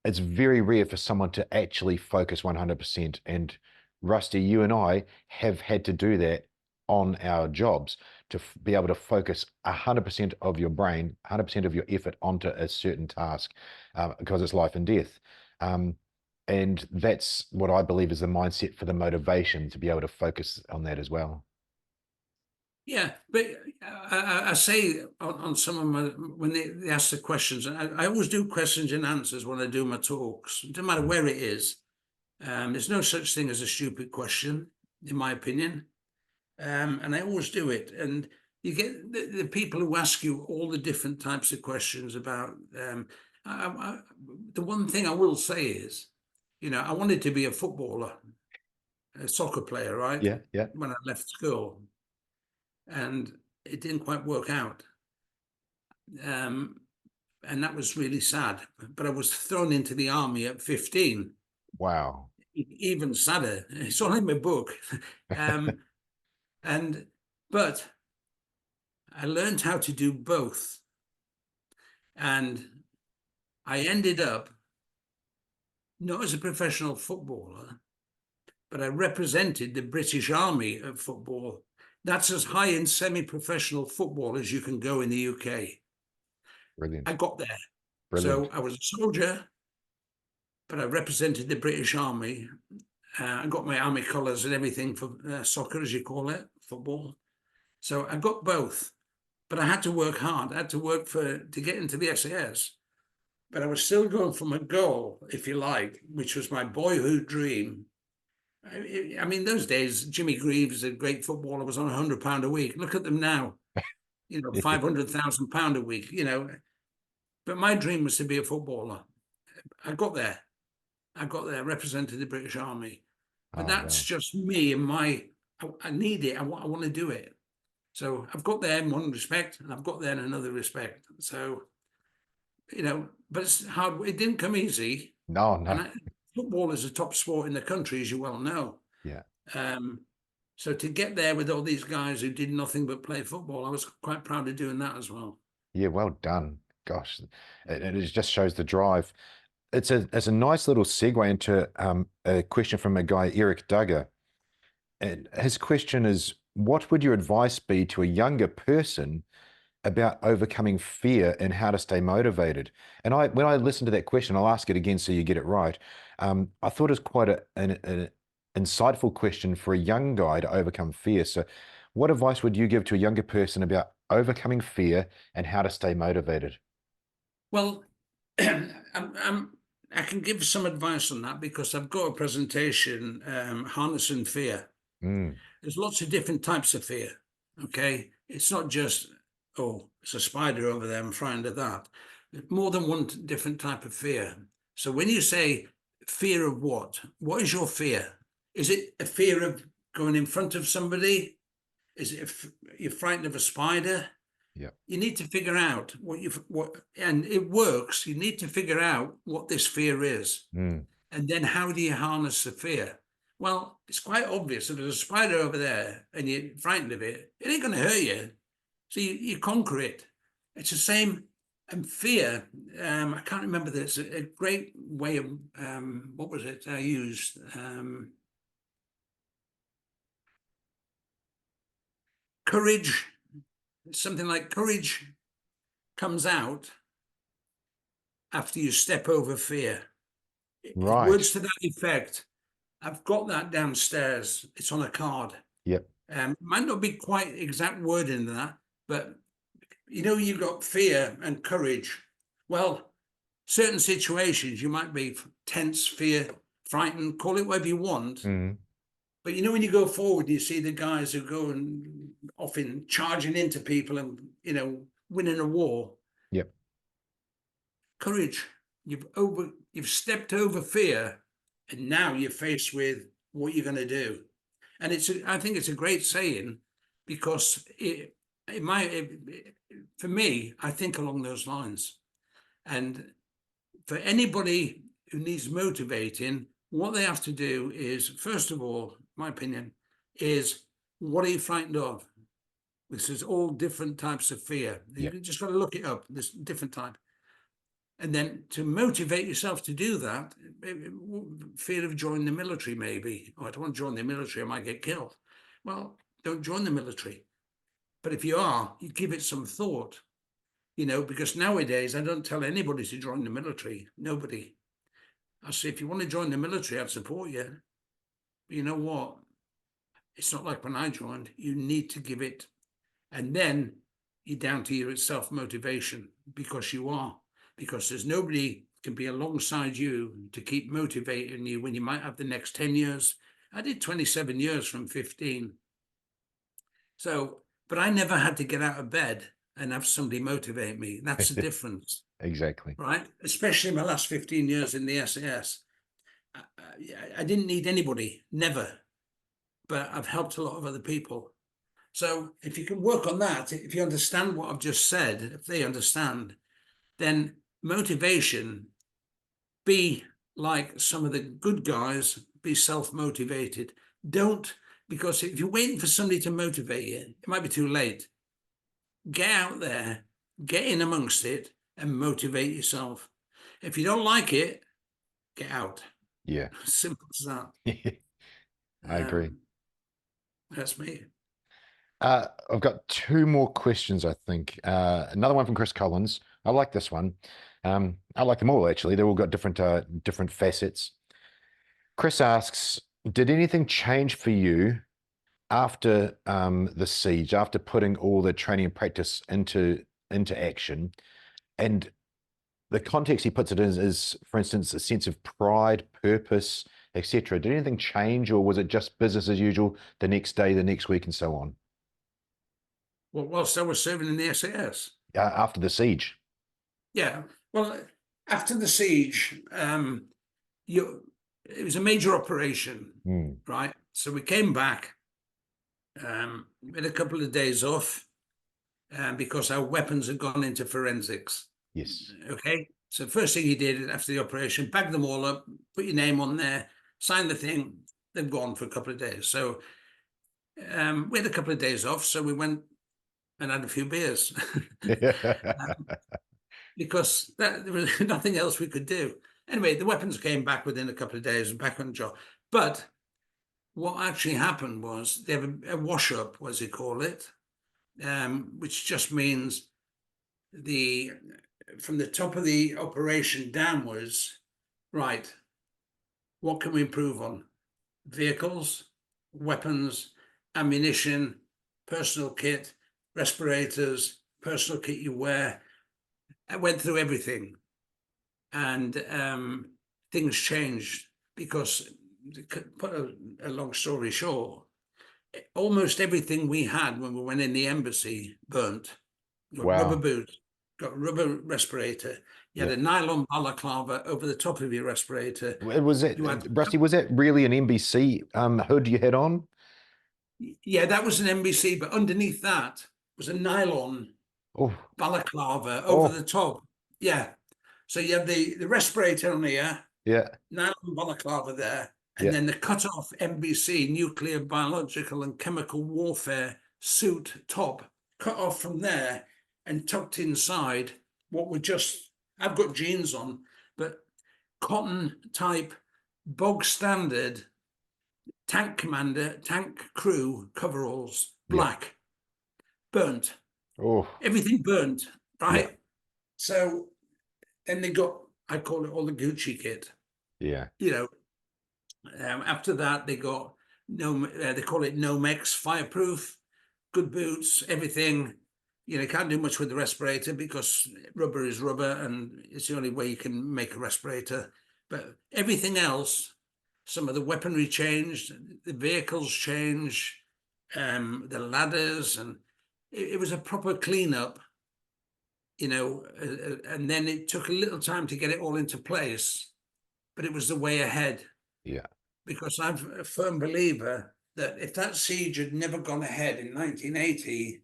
it's very rare for someone to actually focus 100%. And Rusty, you and I have had to do that on our jobs, to be able to focus 100% of your brain, 100% of your effort onto a certain task, because it's life and death. And that's what I believe is the mindset for the motivation to be able to focus on that as well. Yeah, but I say on some of my, when they ask the questions, and I always do questions and answers when I do my talks, no matter where it is. There's no such thing as a stupid question, in my opinion. And I always do it. And you get the people who ask you all the different types of questions about, the one thing I will say is, I wanted to be a footballer, a soccer player, right? Yeah, yeah. When I left school. And it didn't quite work out. And that was really sad. But I was thrown into the army at 15. Wow. Even sadder. It's all in my book. But I learned how to do both. And I ended up not as a professional footballer, but I represented the British Army of football. That's as high in semi-professional football as you can go in the UK. Brilliant. I got there. Brilliant. So I was a soldier, but I represented the British Army. I got my army colours and everything for soccer, as you call it, football. So I got both, but I had to work hard. I had to work to get into the SAS. But I was still going for my goal, if you like, which was my boyhood dream. I mean, those days, Jimmy Greaves, a great footballer, was on £100 a week. Look at them now, £500,000 a week, But my dream was to be a footballer. I got there. Represented the British Army. But that's just me and I need it. I want to do it. So I've got there in one respect, and I've got there in another respect. So, but it's hard. It didn't come easy. No. And football is a top sport in the country, as you well know. Yeah. So to get there with all these guys who did nothing but play football, I was quite proud of doing that as well. Yeah, well done. Gosh, it just shows the drive. It's a nice little segue into a question from a guy, Eric Duggar. And his question is, what would your advice be to a younger person about overcoming fear and how to stay motivated? And when I listen to that question, I'll ask it again so you get it right. I thought it was quite an insightful question for a young guy to overcome fear. So what advice would you give to a younger person about overcoming fear and how to stay motivated? Well, I can give some advice on that because I've got a presentation, Harnessing Fear. There's lots of different types of fear, okay? It's not just, oh, it's a spider over there, I'm frightened of that. There's more than one different type of fear. So when you say fear of what is your fear? Is it a fear of going in front of somebody? Is it you're frightened of a spider? Yeah. You need to figure out and it works. You need to figure out what this fear is. Mm. And then how do you harness the fear? Well, it's quite obvious. If there's a spider over there and you're frightened of it, it ain't going to hurt you. So you conquer it. It's the same. And fear, I can't remember this, a great way of, what was it I used? Courage, something like courage comes out after you step over fear. Right. Words to that effect. I've got that downstairs. It's on a card. Yep. Might not be quite exact word in that, but you've got fear and courage. Well, certain situations you might be tense, fear, frightened, call it whatever you want. Mm. But when you go forward, you see the guys who go and often charging into people and winning a war. Yep. Courage. You've stepped over fear, and now you're faced with what you're going to do. And I think it's a great saying, because for me, I think along those lines. And for anybody who needs motivating, what they have to do is, first of all, my opinion, is what are you frightened of? This is all different types of fear. Yep. You just got to look it up. There's different type. And then to motivate yourself to do that, fear of joining the military, maybe. Oh, I don't want to join the military, I might get killed. Well, don't join the military. But if you are, you give it some thought, because nowadays I don't tell anybody to join the military. Nobody. I say, if you want to join the military, I'd support you. But you know what? It's not like when I joined. You need to give it. And then you're down to your self-motivation, because you are. Because there's nobody can be alongside you to keep motivating you when you might have the next 10 years. I did 27 years from 15. So, but I never had to get out of bed and have somebody motivate me. That's the difference. Exactly. Right? Especially in my last 15 years in the SAS. I didn't need anybody, never. But I've helped a lot of other people. So if you can work on that, if you understand what I've just said, if they understand, then motivation, be like some of the good guys, be self-motivated. Don't, because if you're waiting for somebody to motivate you, it might be too late. Get out there, get in amongst it, and motivate yourself. If you don't like it, get out. Yeah. Simple as that. I agree. That's me. I've got two more questions, I think. Another one from Chris Collins. I like this one. I like them all, actually. They've all got different facets. Chris asks, did anything change for you after the siege, after putting all the training and practice into action? And the context he puts it in is, for instance, a sense of pride, purpose, etc. Did anything change, or was it just business as usual the next day, the next week, and so on? Well, whilst I was serving in the SAS. After the siege. Yeah. Well, after the siege, it was a major operation, right? So we came back, we had a couple of days off, because our weapons had gone into forensics. Yes. Okay. So first thing he did after the operation, bag them all up, put your name on there, sign the thing. They've gone for a couple of days. So we had a couple of days off. So we went and had a few beers. Because there was nothing else we could do. Anyway, the weapons came back within a couple of days and back on the job. But what actually happened was they have a wash-up, as they call it, which just means from the top of the operation downwards, right, what can we improve on? Vehicles, weapons, ammunition, personal kit, respirators, personal kit you wear. I went through everything, and things changed, because, to put a long story short, almost everything we had when we went in the embassy burnt. Got rubber boots, got a rubber respirator. You had a nylon balaclava over the top of your respirator. Rusty, was that really an NBC hood you had on? Yeah, that was an NBC, but underneath that was a nylon Oh, balaclava over oh, the top. Yeah. So you have the respirator on here, yeah, nylon balaclava there, and yeah. then the cut-off NBC, nuclear, biological, and chemical warfare suit top, cut off from there and tucked inside what were just, I've got jeans on, but cotton type, bog standard tank commander, tank crew coveralls, Yeah. black, burnt, Oh, everything burnt, yeah, right? So then they got, I call it all the Gucci kit, yeah, you know. After that, they got no, they call it Nomex, fireproof, good boots, everything. You know, you can't do much with the respirator because rubber is rubber, and it's the only way you can make a respirator. But everything else, some of the weaponry changed, the vehicles changed, the ladders, and it was a proper cleanup. You know, and then it took a little time to get it all into place, but it was the way ahead, yeah, because I'm a firm believer that if that siege had never gone ahead in 1980,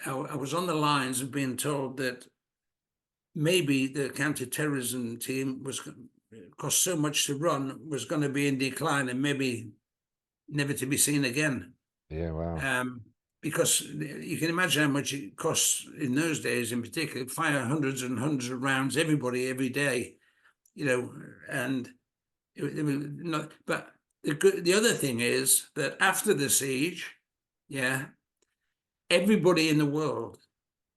I was on the lines of being told that maybe the counter-terrorism team was cost so much to run, was going to be in decline and maybe never to be seen again. yeah. Wow. Because you can imagine how much it costs in those days, in particular, fire hundreds and hundreds of rounds, everybody every day, you know, and it was not, but the other thing is that after the siege, yeah, everybody in the world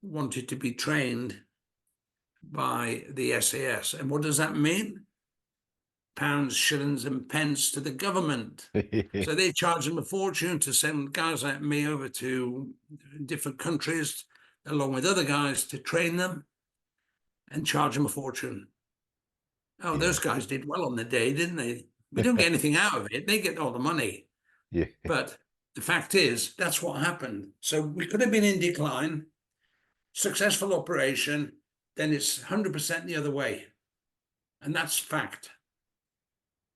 wanted to be trained by the SAS. And what does that mean? Pounds, shillings, and pence to the government. So they charge them a fortune to send guys like me over to different countries, along with other guys, to train them and charge them a fortune. Oh, Yeah, those guys did well on the day, didn't they? We don't get anything out of it. They get all the money. yeah, But the fact is, that's what happened. So we could have been in decline, successful operation, then it's 100% the other way. And that's fact.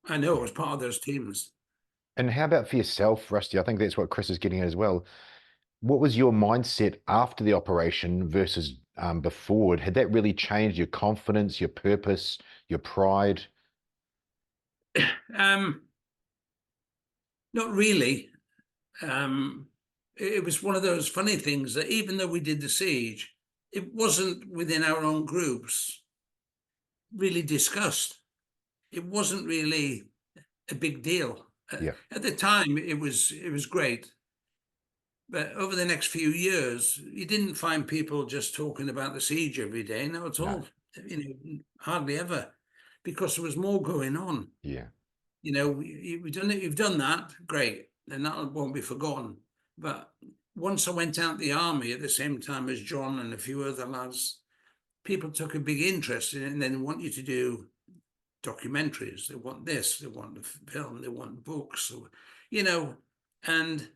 I know I yeah. was part of those teams. And how about for yourself, Rusty? I think that's what Chris is getting at as well. What was your mindset after the operation versus before? Had that really changed your confidence, your purpose, your pride? Um, Not really. It was one of those funny things that even though we did the siege, it wasn't within our own groups really discussed. It wasn't really a big deal. Yeah, At the time, it was great. But over the next few years, you didn't find people just talking about the siege every day. No, at no, all. Hardly ever, because there was more going on. yeah, We've done it. You've done that, great, and that won't be forgotten. But once I went out the army at the same time as John and a few other lads, people took a big interest in it, and then want you to do documentaries. They want this. They want the film. They want books. And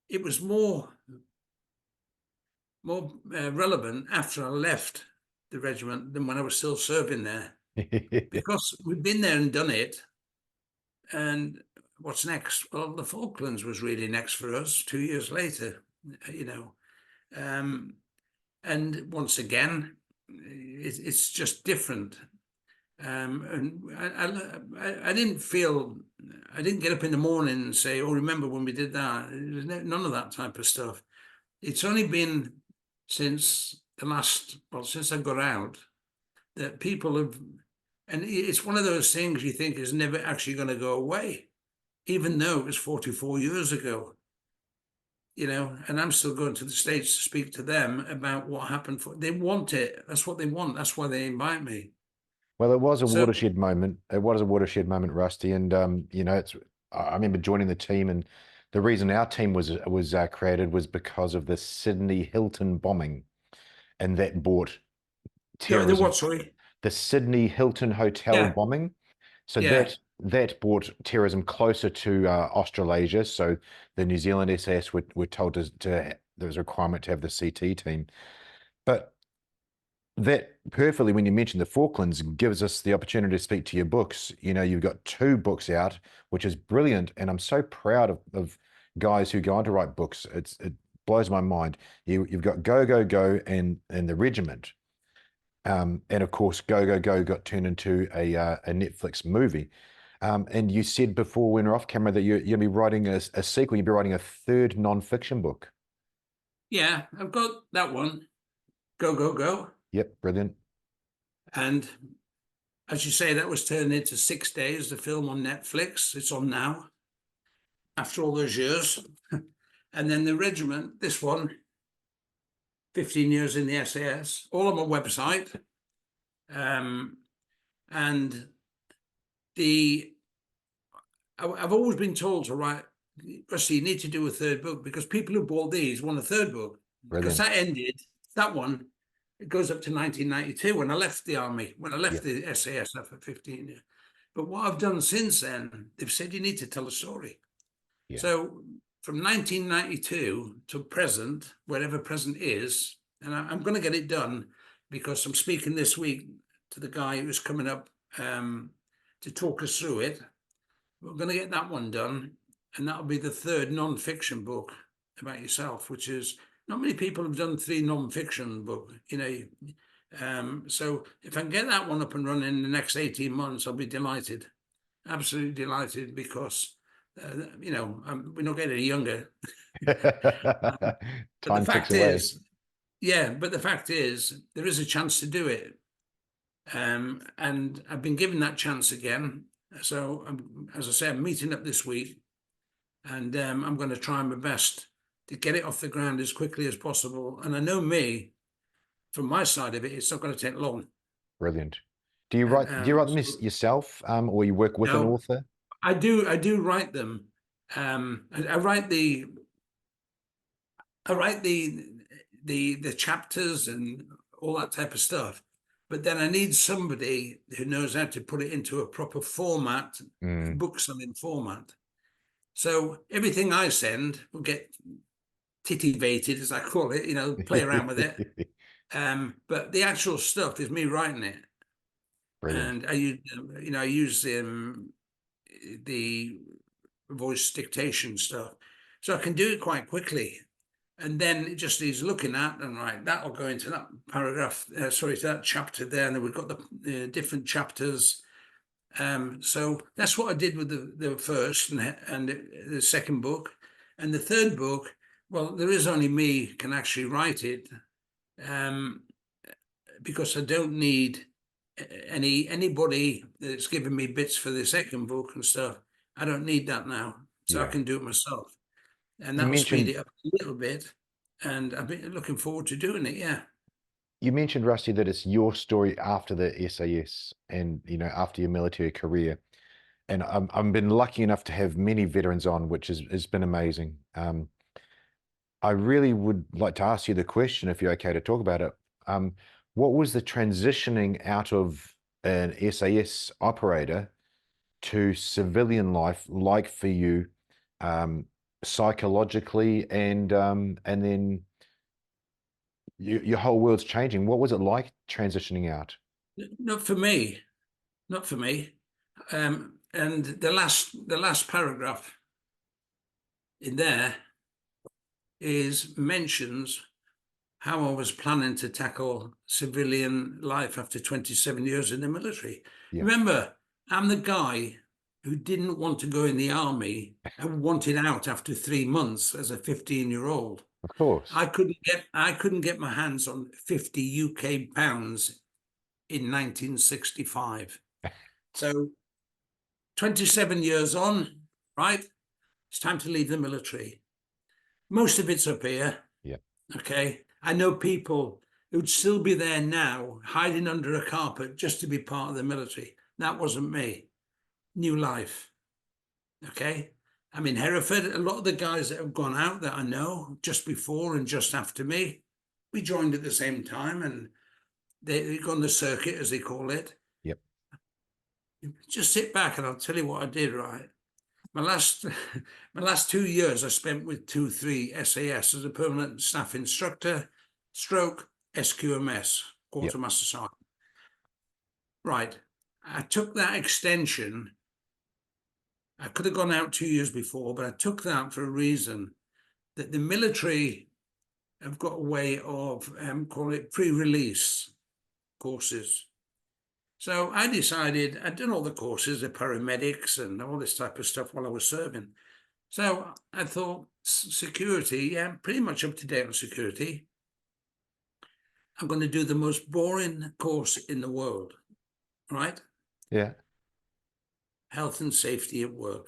it was more relevant after I left the regiment than when I was still serving there, because we'd been there and done it. And what's next? Well, the Falklands was really next for us 2 years later, you know. And once again, it's just different. And I didn't feel, I didn't get up in the morning and say, oh, remember when we did that? There's none of that type of stuff. It's only been since since I got out, that people have, and it's one of those things you think is never actually going to go away, even though it was 44 years ago, and I'm still going to the States to speak to them about what happened. They want it. That's what they want. That's why they invite me. Well, it was a So, watershed moment. It was a watershed moment, Rusty. And I remember joining the team, and the reason our team was created was because of the Sydney Hilton bombing, and that brought the terrorism. what, sorry? The Sydney Hilton Hotel Yeah, bombing. So yeah, that brought terrorism closer to Australasia. So the New Zealand SAS were told there was a requirement to have the CT team. But that perfectly, when you mentioned the Falklands, gives us the opportunity to speak to your books. You've got 2 books out, which is brilliant, and I'm so proud of guys who go on to write books. blows my mind. You've got Go, Go, Go and the regiment. And of course, Go, Go, Go got turned into a Netflix movie. And you said before when we're off camera that you're going to be writing a sequel, you'll be writing a third non-fiction book. Yeah, I've got that one, Go, Go, Go. Yep, brilliant. And as you say, that was turned into 6 days, the film on Netflix. It's on now, after all those years. And then the regiment, this one, 15 years in the SAS, all on my website. And I've always been told to write, Rusty, you need to do a third book, because people who bought these want a third book. Brilliant. Because that ended, that one, it goes up to 1992 when I left the army, when I left the SAS after 15 years. But what I've done since then, they've said you need to tell a story. Yeah. So from 1992 to present, wherever present is, and I'm going to get it done, because I'm speaking this week to the guy who's coming up to talk us through it. We're going to get that one done, and that'll be the third non-fiction book about yourself, which is, not many people have done 3 non-fiction books, you know. So if I can get that one up and running in the next 18 months, I'll be delighted, absolutely delighted, because you know, we're not getting any younger. But the fact is, but the fact is, there is a chance to do it. And I've been given that chance again. So, as I say, I'm meeting up this week, and I'm going to try my best to get it off the ground as quickly as possible. And I know me, from my side of it, it's not going to take long. Brilliant. Do you write them yourself, or you work with an author? I do write them. I write the chapters and all that type of stuff. But then I need somebody who knows how to put it into a proper format, book selling format. So everything I send will get titivated, as I call it, you know, play around with it. But the actual stuff is me writing it. Brilliant. And I use the voice dictation stuff, so I can do it quite quickly. And then it just needs looking at, and right, that'll go into that paragraph, to that chapter there, and then we've got the different chapters. So that's what I did with the first and the second book. And the third book, well, there is only me can actually write it, because I don't need anybody that's giving me bits for the second book and stuff. I don't need that now, so I can do it myself. And that'll speed it up a little bit. And I've been looking forward to doing it, yeah. You mentioned, Rusty, that it's your story after the SAS and, you know, after your military career. And I've been lucky enough to have many veterans on, which has been amazing. I really would like to ask you the question, if you're okay to talk about it. What was the transitioning out of an SAS operator to civilian life like for you, psychologically, and then your whole world's changing? What was it like transitioning out? Not for me. And the last paragraph in there mentions how I was planning to tackle civilian life after 27 years in the military. Yeah. Remember, I'm the guy who didn't want to go in the army and wanted out after 3 months as a 15-year-old. Of course. I couldn't get my hands on 50 UK pounds in 1965. So 27 years on, right? It's time to leave the military. Most of it's up here. Yeah. Okay. I know people who'd still be there now, hiding under a carpet just to be part of the military. That wasn't me. New life. Okay. I'm in Hereford. A lot of the guys that have gone out that I know just before and just after me, we joined at the same time, and they go on the circuit, as they call it. Yep. Just sit back and I'll tell you what I did, right? My last 2 years I spent with 2-3 SAS as a permanent staff instructor, stroke SQMS, Quartermaster Sergeant. Right. I took that extension. I could have gone out 2 years before, but I took that for a reason, that the military have got a way of call it pre-release courses. So I decided, I'd done all the courses, the paramedics and all this type of stuff while I was serving. So I thought, security, yeah, pretty much up to date on security. I'm going to do the most boring course in the world, right? Yeah. Health and safety at work.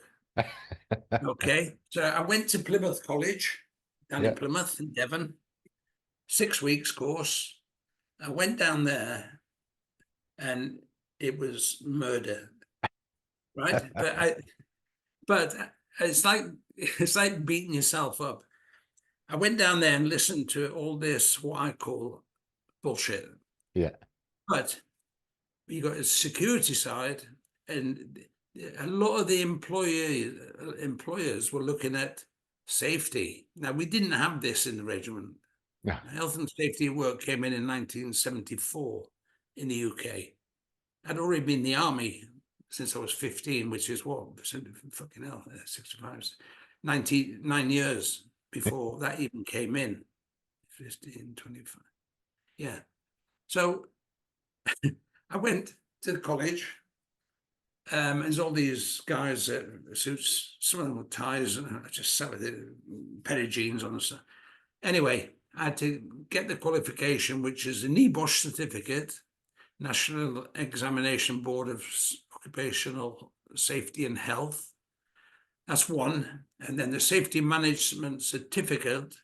Okay. So I went to Plymouth College, down in Plymouth in Devon, 6 weeks course. I went down there and it was murder, right? But it's like beating yourself up. I went down there and listened to all this, what I call bullshit. Yeah. But you got a security side, and a lot of the employers were looking at safety. Now, we didn't have this in the regiment. Yeah. Health and safety at work came in 1974 in the UK. I'd already been in the army since I was 15, which is what, fucking hell, 65, 99 years before that even came in. 15, 25. Yeah. So I went to the college. There's all these guys that suits, some of them with ties, and I just sat with it, pair of jeans on and stuff. Anyway, I had to get the qualification, which is a NEBOSH certificate, National Examination Board of Occupational Safety and Health. That's one. And then the Safety Management Certificate,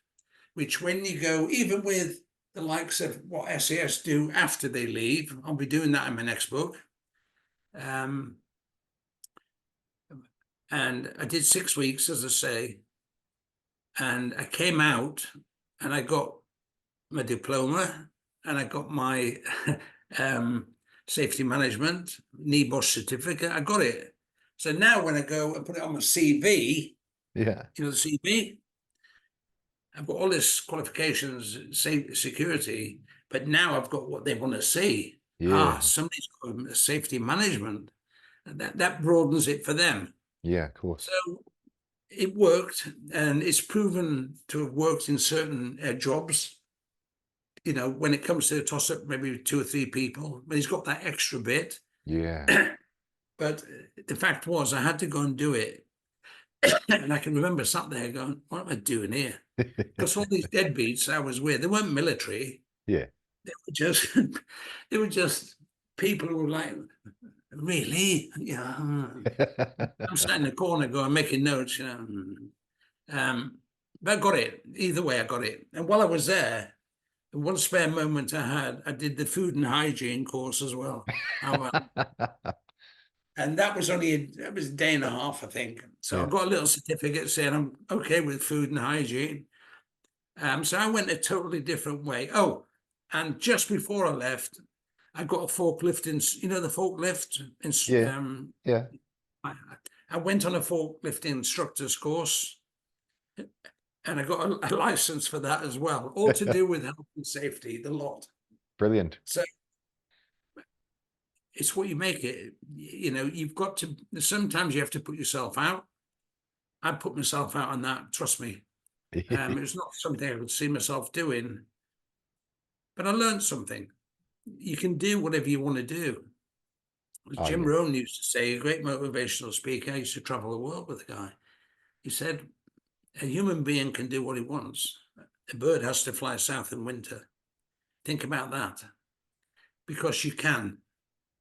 which when you go, even with the likes of what SAS do after they leave, I'll be doing that in my next book. And I did 6 weeks, as I say, and I came out and I got my diploma and I got my safety management NEBOSH certificate. I got it. So now when I go and put it on my CV, Yeah. you know, the CV, I've got all this qualifications, security, but now I've got what they want to see. Yeah. Somebody's got safety management. That broadens it for them. Yeah, of course. So it worked, and it's proven to have worked in certain jobs. You know, when it comes to a toss-up, maybe 2 or 3 people, but he's got that extra bit. Yeah. But the fact was, I had to go and do it. And I can remember sat there going, what am I doing here? Because all these deadbeats I was with, they weren't military. Yeah. They were just people who were like, really? Yeah. I'm sat in the corner going, making notes, you know. But I got it. Either way, I got it. And while I was there, the one spare moment I had, I did the food and hygiene course as well. And that was only that was a day and a half, I think. So Yeah. I got a little certificate saying I'm okay with food and hygiene. So I went a totally different way. Oh, and just before I left, I got a forklift the forklift. Yeah. Yeah. I went on a forklift instructor's course, and I got a license for that as well, all to do with health and safety, the lot. Brilliant. So it's what you make it. You know, you've got to, sometimes you have to put yourself out. I put myself out on that, trust me. It's not something I would see myself doing, but I learned something. You can do whatever you want to do. As Jim Rohn used to say, a great motivational speaker, I used to travel the world with a guy. He said, a human being can do what he wants. A bird has to fly south in winter. Think about that. Because you can.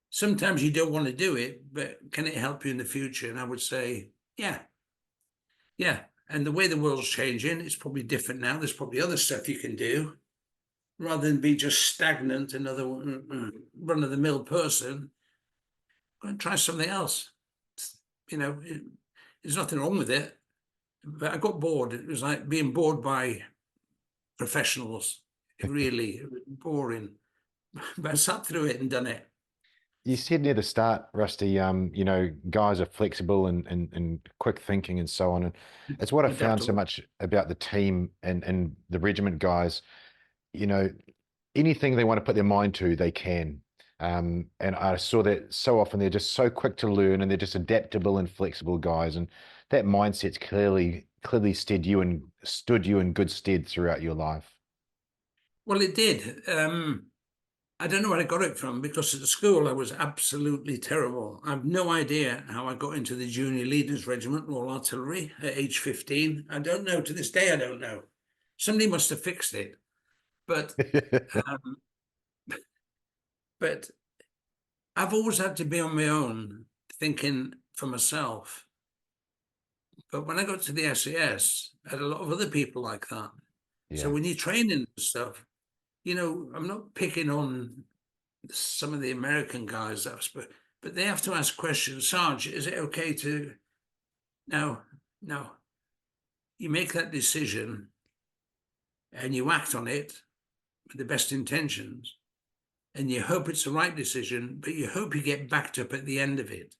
Sometimes you don't want to do it, but can it help you in the future? And I would say, yeah. Yeah. And the way the world's changing, it's probably different now. There's probably other stuff you can do rather than be just stagnant, another run-of-the-mill person. Go and try something else. You know, there's nothing wrong with it. But I got bored. It was like being bored by professionals. Really boring. But I sat through it and done it. You said near the start, Rusty, guys are flexible and quick thinking and so on. And it's what I found so much about the team and the regiment guys. You know, anything they want to put their mind to, they can. And I saw that so often. They're just so quick to learn, and they're just adaptable and flexible guys. And that mindset's clearly stood you in good stead throughout your life. Well, it did. I don't know where I got it from, because at school I was absolutely terrible. I've no idea how I got into the Junior Leaders Regiment, Royal Artillery, at age 15. I don't know. To this day, I don't know. Somebody must have fixed it. But um, but I've always had to be on my own, thinking for myself. But when I got to the SAS, I had a lot of other people like that. So Yeah. when you're training and stuff, I'm not picking on some of the American guys but they have to ask questions. Sarge, is it okay to now? No, you make that decision and you act on it with the best intentions, and you hope it's the right decision, but you hope you get backed up at the end of it.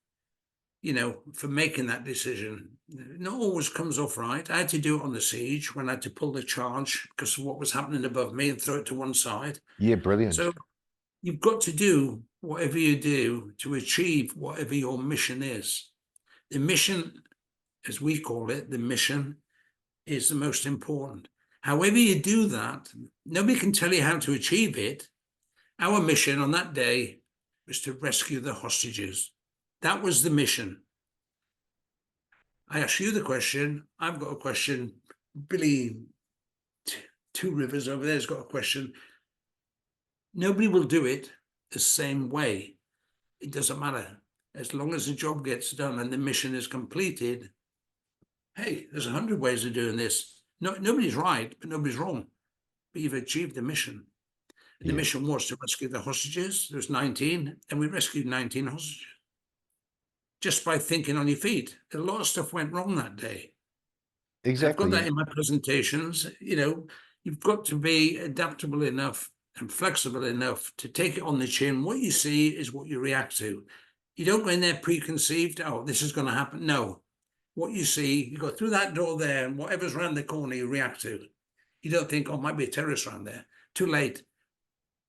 For making that decision, not always comes off right. I had to do it on the siege when I had to pull the charge because of what was happening above me and throw it to one side. Yeah, brilliant. So you've got to do whatever you do to achieve whatever your mission is. The mission, as we call it, the mission is the most important. However you do that, nobody can tell you how to achieve it. Our mission on that day was to rescue the hostages. That was the mission. I ask you the question. I've got a question. Billy, Two Rivers over there has got a question. Nobody will do it the same way. It doesn't matter. As long as the job gets done and the mission is completed, hey, there's 100 ways of doing this. No, nobody's right, but nobody's wrong. But you've achieved the mission. And the mission was to rescue the hostages. There was 19, and we rescued 19 hostages. Just by thinking on your feet. A lot of stuff went wrong that day. Exactly. I've got that in my presentations. You've got to be adaptable enough and flexible enough to take it on the chin. What you see is what you react to. You don't go in there preconceived, oh, this is going to happen. No. What you see, you go through that door there, and whatever's around the corner, you react to. You don't think, oh, might be a terrorist around there. Too late.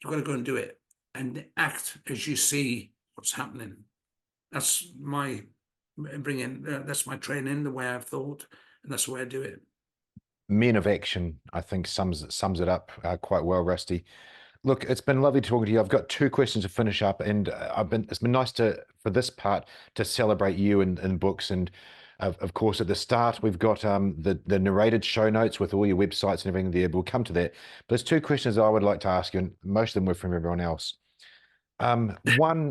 You've got to go and do it and act as you see what's happening. That's my that's my training, the way I've thought, and that's the way I do it. Men of action, I think, sums it up quite well, Rusty. Look, it's been lovely talking to you. I've got 2 questions to finish up, and it's been nice for this part to celebrate you in books. And of course, at the start, we've got the narrated show notes with all your websites and everything there. We'll come to that. But there's 2 questions I would like to ask you, and most of them were from everyone else. One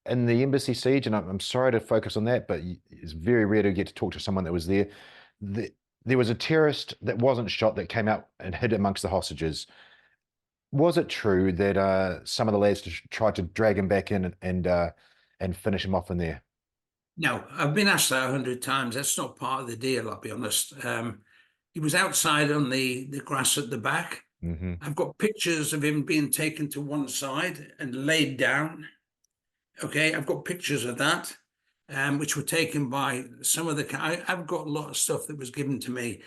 in the embassy siege, and I'm sorry to focus on that, but it's very rare to get to talk to someone that was there. There was a terrorist that wasn't shot that came out and hid amongst the hostages. Was it true that some of the lads tried to drag him back in and finish him off in there? No, I've been asked that 100 times. That's not part of the deal, I'll be honest. He was outside on the grass at the back. Mm-hmm. I've got pictures of him being taken to one side and laid down. Okay, I've got pictures of that, which were taken by some of I've got a lot of stuff that was given to me.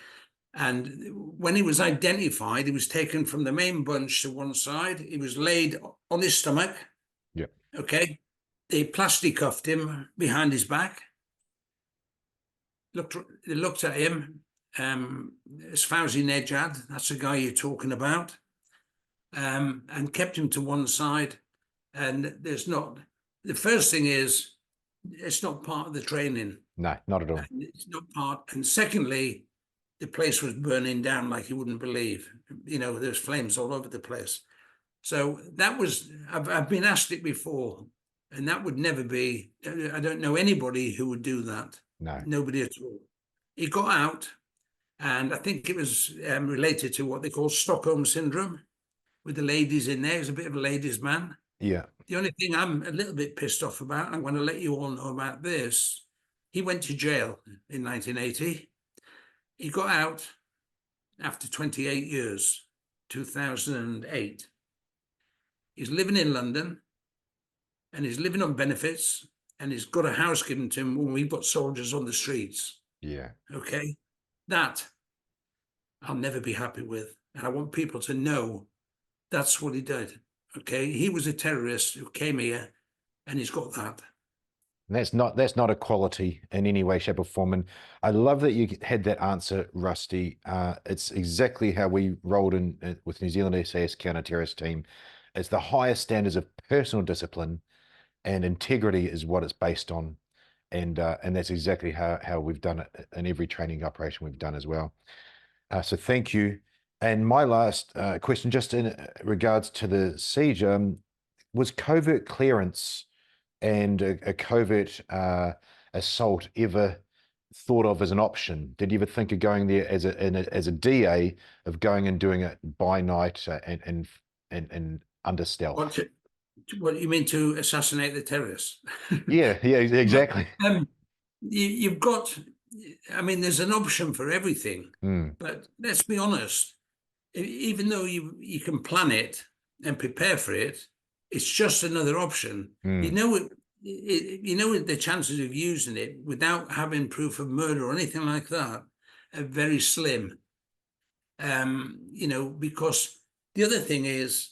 And when he was identified, he was taken from the main bunch to one side. He was laid on his stomach. Yeah. Okay. They plastic cuffed him behind his back. They looked at him. It's Fauzi Nejad. That's the guy you're talking about. And kept him to one side. And the first thing is, it's not part of the training. No, not at all. And it's not part. And secondly, the place was burning down like you wouldn't believe. There's flames all over the place. So that was, I've been asked it before, and that would never be, I don't know anybody who would do that. No. Nobody at all. He got out, and I think it was related to what they call Stockholm Syndrome, with the ladies in there. He was a bit of a ladies' man. Yeah. The only thing I'm a little bit pissed off about, I'm going to let you all know about this. He went to jail in 1980. He got out after 28 years, 2008. He's living in London, and he's living on benefits, and he's got a house given to him when we've got soldiers on the streets. Yeah. Okay. That I'll never be happy with. And I want people to know that's what he did. Okay. He was a terrorist who came here, and he's got that. And that's not equality in any way, shape, or form. And I love that you had that answer, Rusty. It's exactly how we rolled in with New Zealand SAS counter-terrorist team. It's the highest standards of personal discipline, and integrity is what it's based on. And that's exactly how we've done it in every training operation we've done as well. So thank you. And my last question, just in regards to the siege, was covert clearance and a covert assault ever thought of as an option? Did you ever think of going there as a DA, of going and doing it by night and under stealth? What you mean, to assassinate the terrorists? Yeah, exactly. You've got, I mean, there's an option for everything, but let's be honest, even though you can plan it and prepare for it, it's just another option. You know the chances of using it without having proof of murder or anything like that are very slim. Because the other thing is,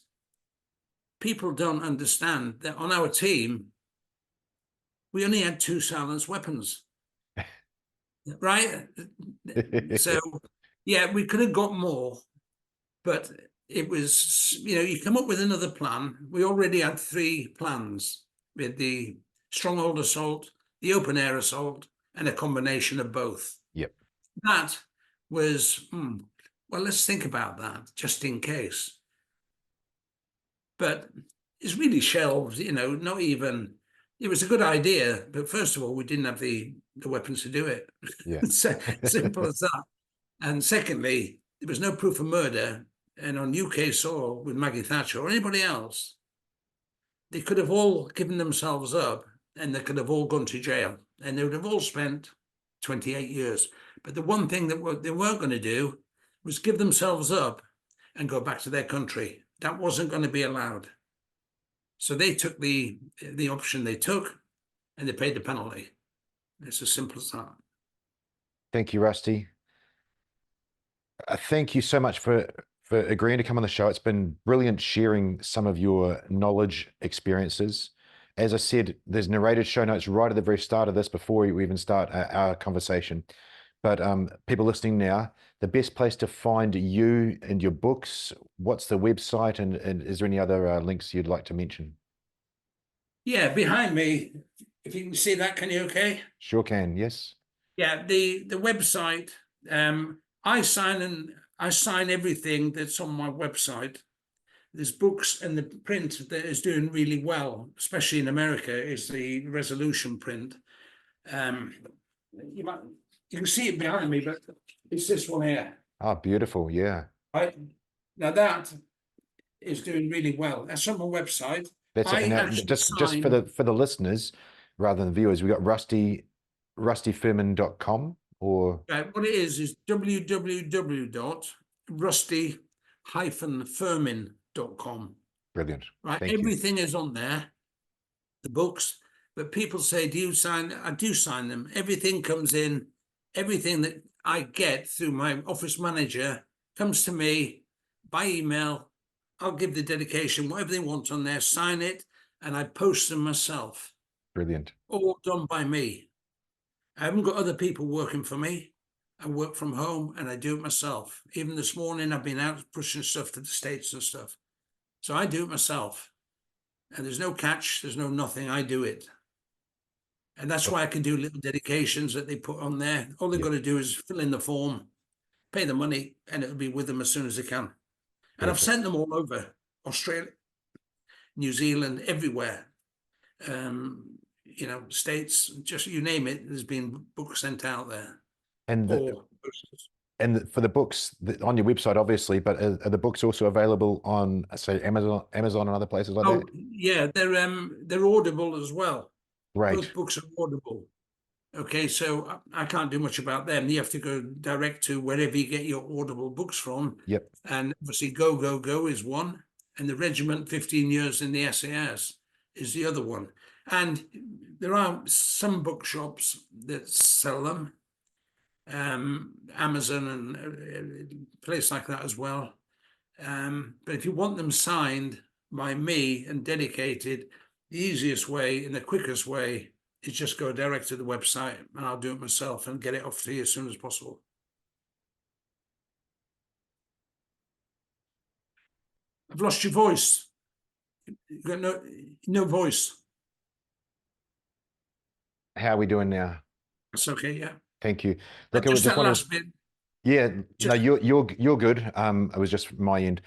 people don't understand that on our team, we only had 2 silenced weapons. Right? So, yeah, we could have got more, but it was, you come up with another plan. We already had 3 plans with the stronghold assault, the open air assault, and a combination of both. Yep. That was, well, let's think about that just in case. But it's really shelved, not even, it was a good idea, but first of all, we didn't have the weapons to do it. Yeah. So simple as that. And secondly, there was no proof of murder. And on UK soil with Maggie Thatcher or anybody else, they could have all given themselves up and they could have all gone to jail and they would have all spent 28 years. But the one thing that they weren't going to do was give themselves up and go back to their country. That wasn't going to be allowed. So they took the option they took and they paid the penalty. It's as simple as that. Thank you, Rusty. Thank you so much for agreeing to come on the show. It's been brilliant sharing some of your knowledge, experiences. As I said, there's narrated show notes right at the very start of this before we even start our conversation. But people listening now, the best place to find you and your books, what's the website, and is there any other links you'd like to mention? Yeah, behind me, if you can see that, can you okay? Sure can, yes. Yeah, the website, I sign everything that's on my website. There's books, and the print that is doing really well, especially in America, is the resolution print. You can see it behind me, but it's this one here. Oh, beautiful, yeah. Right now, that is doing really well. That's on my website. That's it. And just for the listeners rather than viewers, we got rustyfirmin.com, or what it is www.rusty-firmin.com. Brilliant. Right, Thank everything is on there, the books. But people say, do you sign? I do sign them. Everything comes in. Everything that I get through my office manager comes to me by email. I'll give the dedication, whatever they want on there, sign it, and I post them myself. Brilliant. All done by me. I haven't got other people working for me. I work from home and I do it myself. Even this morning, I've been out pushing stuff to the States and stuff. So I do it myself. And there's no catch, there's no nothing, I do it. And that's why I can do little dedications that they put on there. All they've got to do is fill in the form, pay the money, and it'll be with them as soon as they can. And I've sent them all over, Australia, New Zealand, everywhere. States, just you name it, there's been books sent out there. And for the books on your website, obviously, but are the books also available on, say, Amazon and other places like that? Yeah, they're Audible as well. Right. Both books are Audible. Okay, so I can't do much about them. You have to go direct to wherever you get your Audible books from. Yep. And obviously Go, Go, Go is one. And the Regiment, 15 years in the SAS, is the other one. And there are some bookshops that sell them. Amazon and a place like that as well. But if you want them signed by me and dedicated, the easiest way and the quickest way is just go direct to the website and I'll do it myself and get it off to you as soon as possible. I've lost your voice. You've got no voice. How are we doing now? That's okay, yeah. Thank you. Look, I Just just that want last to. bit. Yeah, no, Just you're good. It was just my end.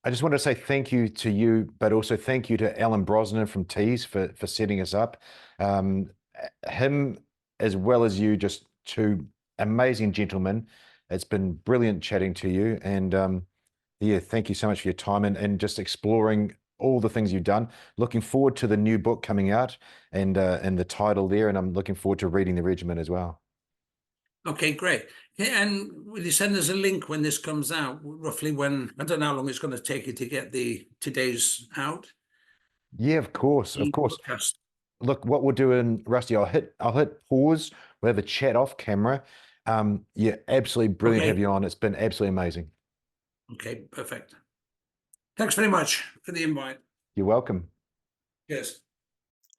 I just want to say thank you to you, but also thank you to Alan Brosnan from Tees for setting us up. Him as well as you, just two amazing gentlemen. It's been brilliant chatting to you, and yeah, thank you so much for your time and just exploring all the things you've done. Looking forward to the new book coming out and the title there, and I'm looking forward to reading the regiment as well. okay, great. Yeah, and will you send us a link when this comes out? Roughly when? I don't know how long it's going to take you to get today's out. Yeah, of course, of The course. podcast. Look, what we'll do in Rusty, I'll hit pause. We'll have a chat off camera. Yeah, absolutely brilliant to have Okay. you on. It's been absolutely amazing. Okay, perfect. Thanks very much for the invite. You're welcome. Yes.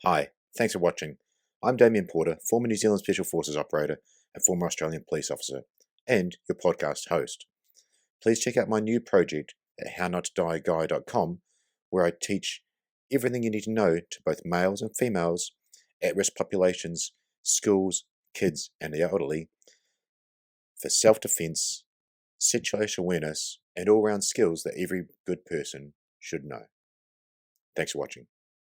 Hi, thanks for watching. I'm Damien Porter, former New Zealand Special Forces operator and former Australian police officer, and your podcast host. Please check out my new project at hownottoDieGuy.com, where I teach everything you need to know to both males and females, at-risk populations, schools, kids, and the elderly for self-defense, situational awareness, and all-round skills that every good person should know. Thanks for watching.